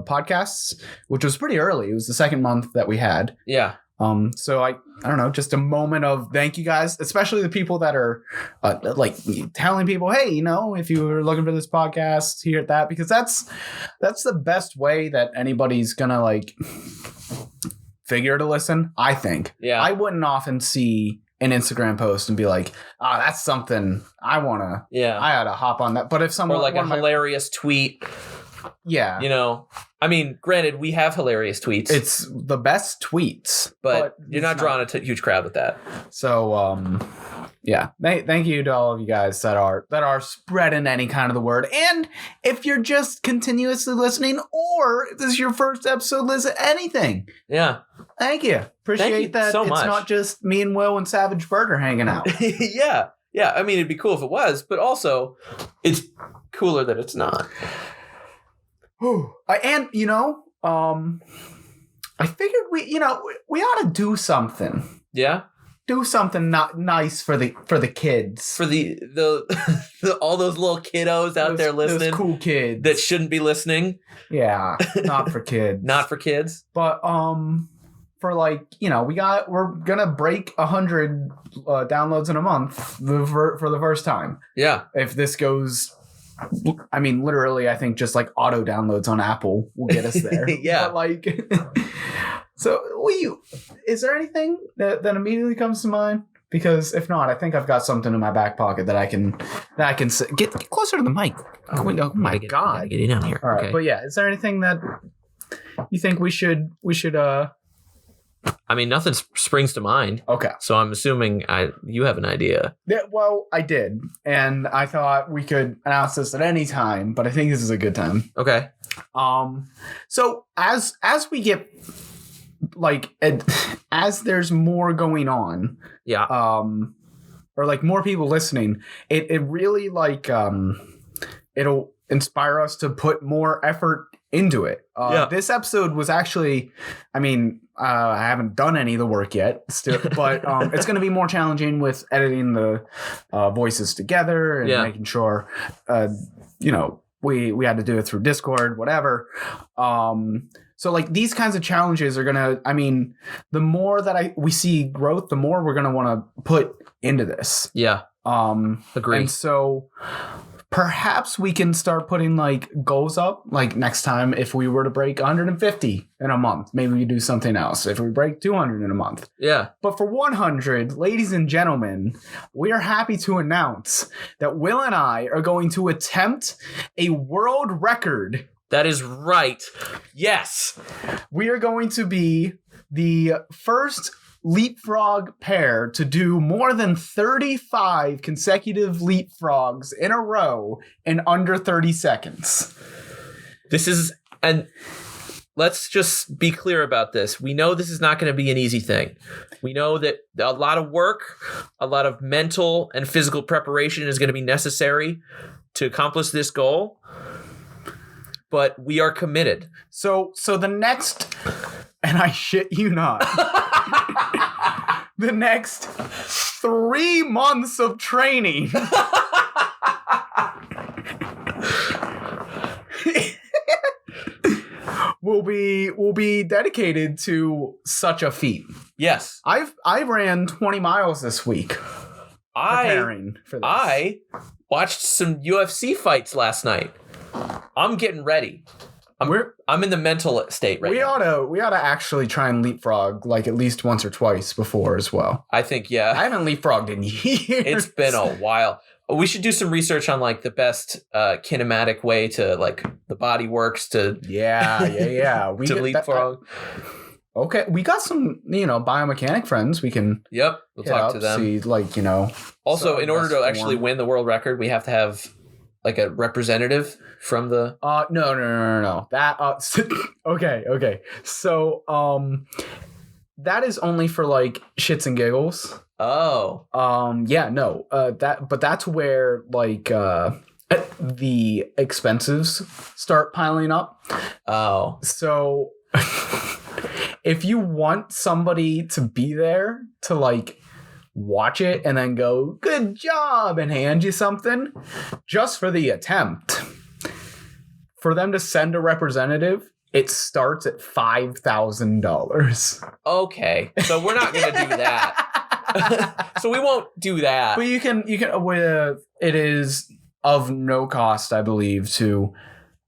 podcasts, which was pretty early. It was the second month that we had. Yeah. So I don't know, just a moment of thank you guys, especially the people that are telling people, hey, if you were looking for this podcast, hear that, because that's the best way that anybody's gonna figure to listen, I think. Yeah. I wouldn't often see an Instagram post and be like, that's something I wanna. Yeah. I ought to hop on that. But if someone or a hilarious tweet. Yeah. I mean, granted, we have hilarious tweets. It's the best tweets. But you're not drawing a huge crowd with that. So, yeah. Thank you to all of you guys that are spreading any kind of the word. And if you're just continuously listening, or if this is your first episode, listen, anything. Yeah. Thank you. Appreciate that. So much. It's not just me and Will and Savage Burger hanging out. Yeah. Yeah. I mean, it'd be cool if it was, but also it's cooler that it's not. And I figured we ought to do something. Yeah. Do something not nice for the kids. For the all those little kiddos out there listening. Those cool kids that shouldn't be listening. Yeah, not for kids. Not for kids. But for we're gonna break 100 downloads in a month for the first time. Yeah. If this goes. I mean, literally, I think just auto downloads on Apple will get us there. Yeah. But so is there anything that immediately comes to mind? Because if not, I think I've got something in my back pocket that I can get closer to the mic. Oh my God. Get it down here. All right. Okay. But yeah, is there anything that you think we should I mean, nothing springs to mind. Okay. So I'm assuming you have an idea. Yeah, well, I did. And I thought we could announce this at any time, but I think this is a good time. Okay. So as we get as there's more going on. Yeah. Or more people listening, it really it'll inspire us to put more effort into it. This episode was actually, I haven't done any of the work yet, but it's going to be more challenging with editing the voices together and making sure, we had to do it through Discord, whatever. So like these kinds of challenges are gonna, I mean, the more that we see growth, the more we're gonna want to put into this. Yeah. Agree. And so perhaps we can start putting like goals up. Like next time, if we were to break 150 in a month, maybe we do something else. If we break 200 in a month. Yeah. But for 100, ladies and gentlemen, we are happy to announce that Will and I are going to attempt a world record. That is right. Yes. We are going to be the first leapfrog pair to do more than 35 consecutive leapfrogs in a row in under 30 seconds. This is, and let's just be clear about this. We know this is not going to be an easy thing. We know that a lot of work, a lot of mental and physical preparation is going to be necessary to accomplish this goal. But we are committed. So the next, and I shit you not, the next 3 months of training will be dedicated to such a feat. Yes. I ran 20 miles this week preparing for this. I watched some UFC fights last night. I'm getting ready. I'm in the mental state right now. We ought to actually try and leapfrog like at least once or twice before as well. I think, yeah. I haven't leapfrogged in years. It's been a while. We should do some research on like the best kinematic way to like the body works to we to leapfrog. Okay, we got some biomechanic friends. We can we'll talk to them. See Also, in order to actually win the world record, we have to have like a representative from the no. That okay. So that is only for like shits and giggles. Oh. That's where like the expenses start piling up. Oh. So if you want somebody to be there to like watch it and then go, good job, and hand you something just for the attempt, for them to send a representative, it starts at $5,000. Okay, so we're not gonna do that. So we won't do that. But you can it is of no cost, I believe, to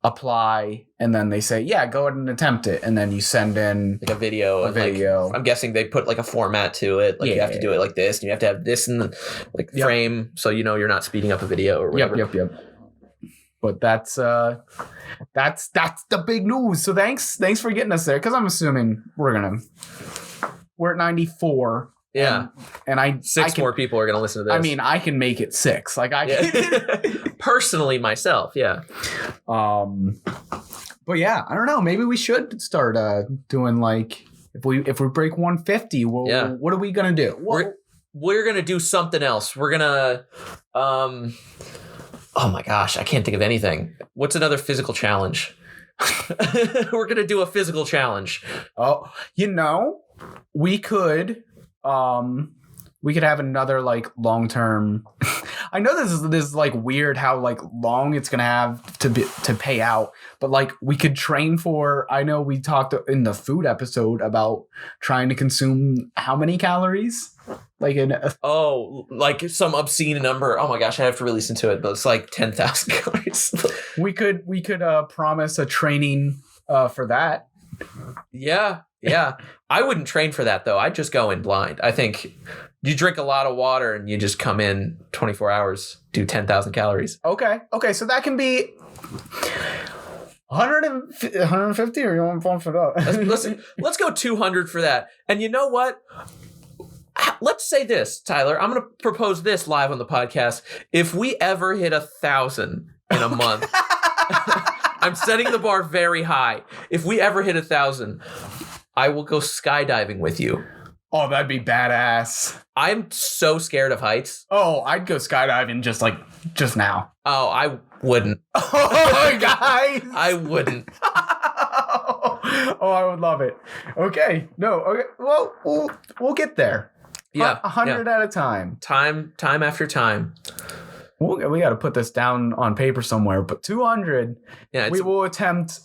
apply, and then they say, yeah, go ahead and attempt it, and then you send in like a video. Like, I'm guessing they put like a format to it, like you have to do it like this, and you have to have this in the like frame, so you're not speeding up a video or whatever. Yep. But that's the big news. So thanks for getting us there, because I'm assuming we're at 94. Yeah, and six more people are gonna listen to this. I mean, I can make it 6. Like I can personally myself, yeah. But yeah, I don't know. Maybe we should start doing like if we break 150. What are we gonna do? We're gonna do something else. We're gonna oh my gosh, I can't think of anything. What's another physical challenge? We're gonna do a physical challenge. Oh, we could. We could have another like long-term. I know this is like weird how like long it's gonna have to pay out, but like we could train for. I know we talked in the food episode about trying to consume how many calories, like like some obscene number. Oh my gosh, I have to re-listen to it, but it's like 10,000 calories. we could promise a training for that. Yeah. I wouldn't train for that though. I'd just go in blind. I think you drink a lot of water and you just come in 24 hours, do 10,000 calories. Okay. So that can be 150, or you want to bump it up? Let's go 200 for that. And you know what? Let's say this, Tyler. I'm going to propose this live on the podcast. If we ever hit 1,000 in a month, I'm setting the bar very high. If we ever hit 1,000, I will go skydiving with you. Oh, that'd be badass. I'm so scared of heights. Oh, I'd go skydiving just now. Oh, I wouldn't. Oh, guys. I wouldn't. Oh, I would love it. Okay. No. Okay. Well, we'll get there. Yeah. 100 at a time. Time after time. we got to put this down on paper somewhere, but 200, we will attempt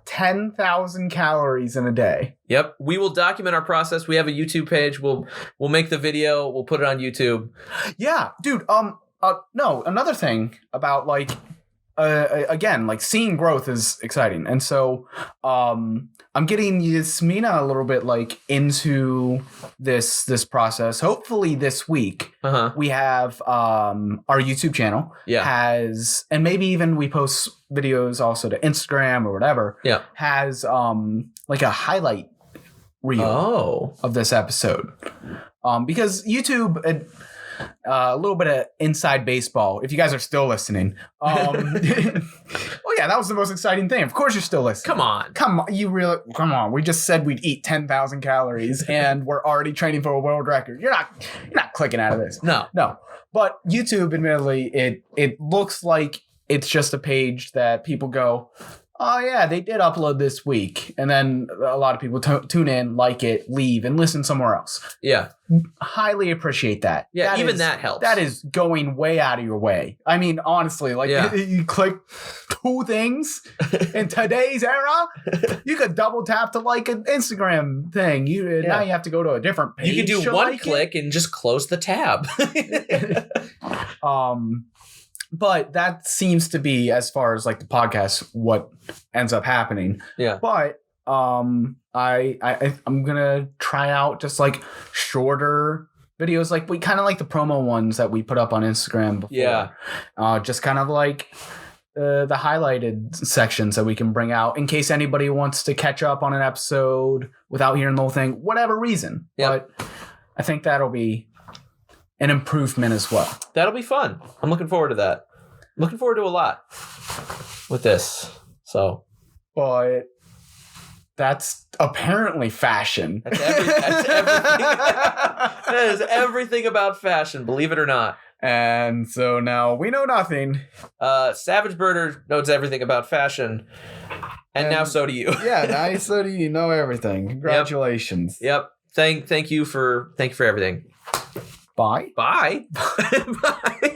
10,000 calories in a day. Yep. We will document our process. We have a YouTube page. We'll make the video. We'll put it on YouTube. Yeah, dude. No, another thing about like, again, like seeing growth is exciting. And so, I'm getting Yasmina a little bit like into this process. Hopefully this week we have, our YouTube channel has, and maybe even we post videos also to Instagram or whatever. Yeah. Has, like a highlight reel of this episode. Because YouTube, a little bit of inside baseball. If you guys are still listening, oh yeah, that was the most exciting thing. Of course, you're still listening. Come on. We just said we'd eat 10,000 calories, and we're already training for a world record. You're not clicking out of this. No. But YouTube, admittedly, it looks like it's just a page that people go, oh yeah, they did upload this week, and then a lot of people tune in, like it, leave, and listen somewhere else. Yeah. Highly appreciate that. Yeah, that helps. That is going way out of your way. I mean, honestly, like you click 2 things in today's era, you could double tap to like an Instagram thing. Now you have to go to a different page. You can do one click and just close the tab. But that seems to be, as far as like the podcast, what ends up happening. Yeah. But I'm gonna try out just like shorter videos, like we kind of like the promo ones that we put up on Instagram before. Yeah. Just kind of like the highlighted sections that we can bring out in case anybody wants to catch up on an episode without hearing the whole thing, whatever reason. Yeah. But I think that'll be an improvement as well. That'll be fun. I'm looking forward to that. Looking forward to a lot with this. So, but that's apparently fashion. That's everything. That is everything about fashion, believe it or not. And so now we know nothing. Savage Birder knows everything about fashion. And now so do you. Yeah, now so do you know everything. Congratulations. Yep. Thank you for everything. Bye. Bye. Bye.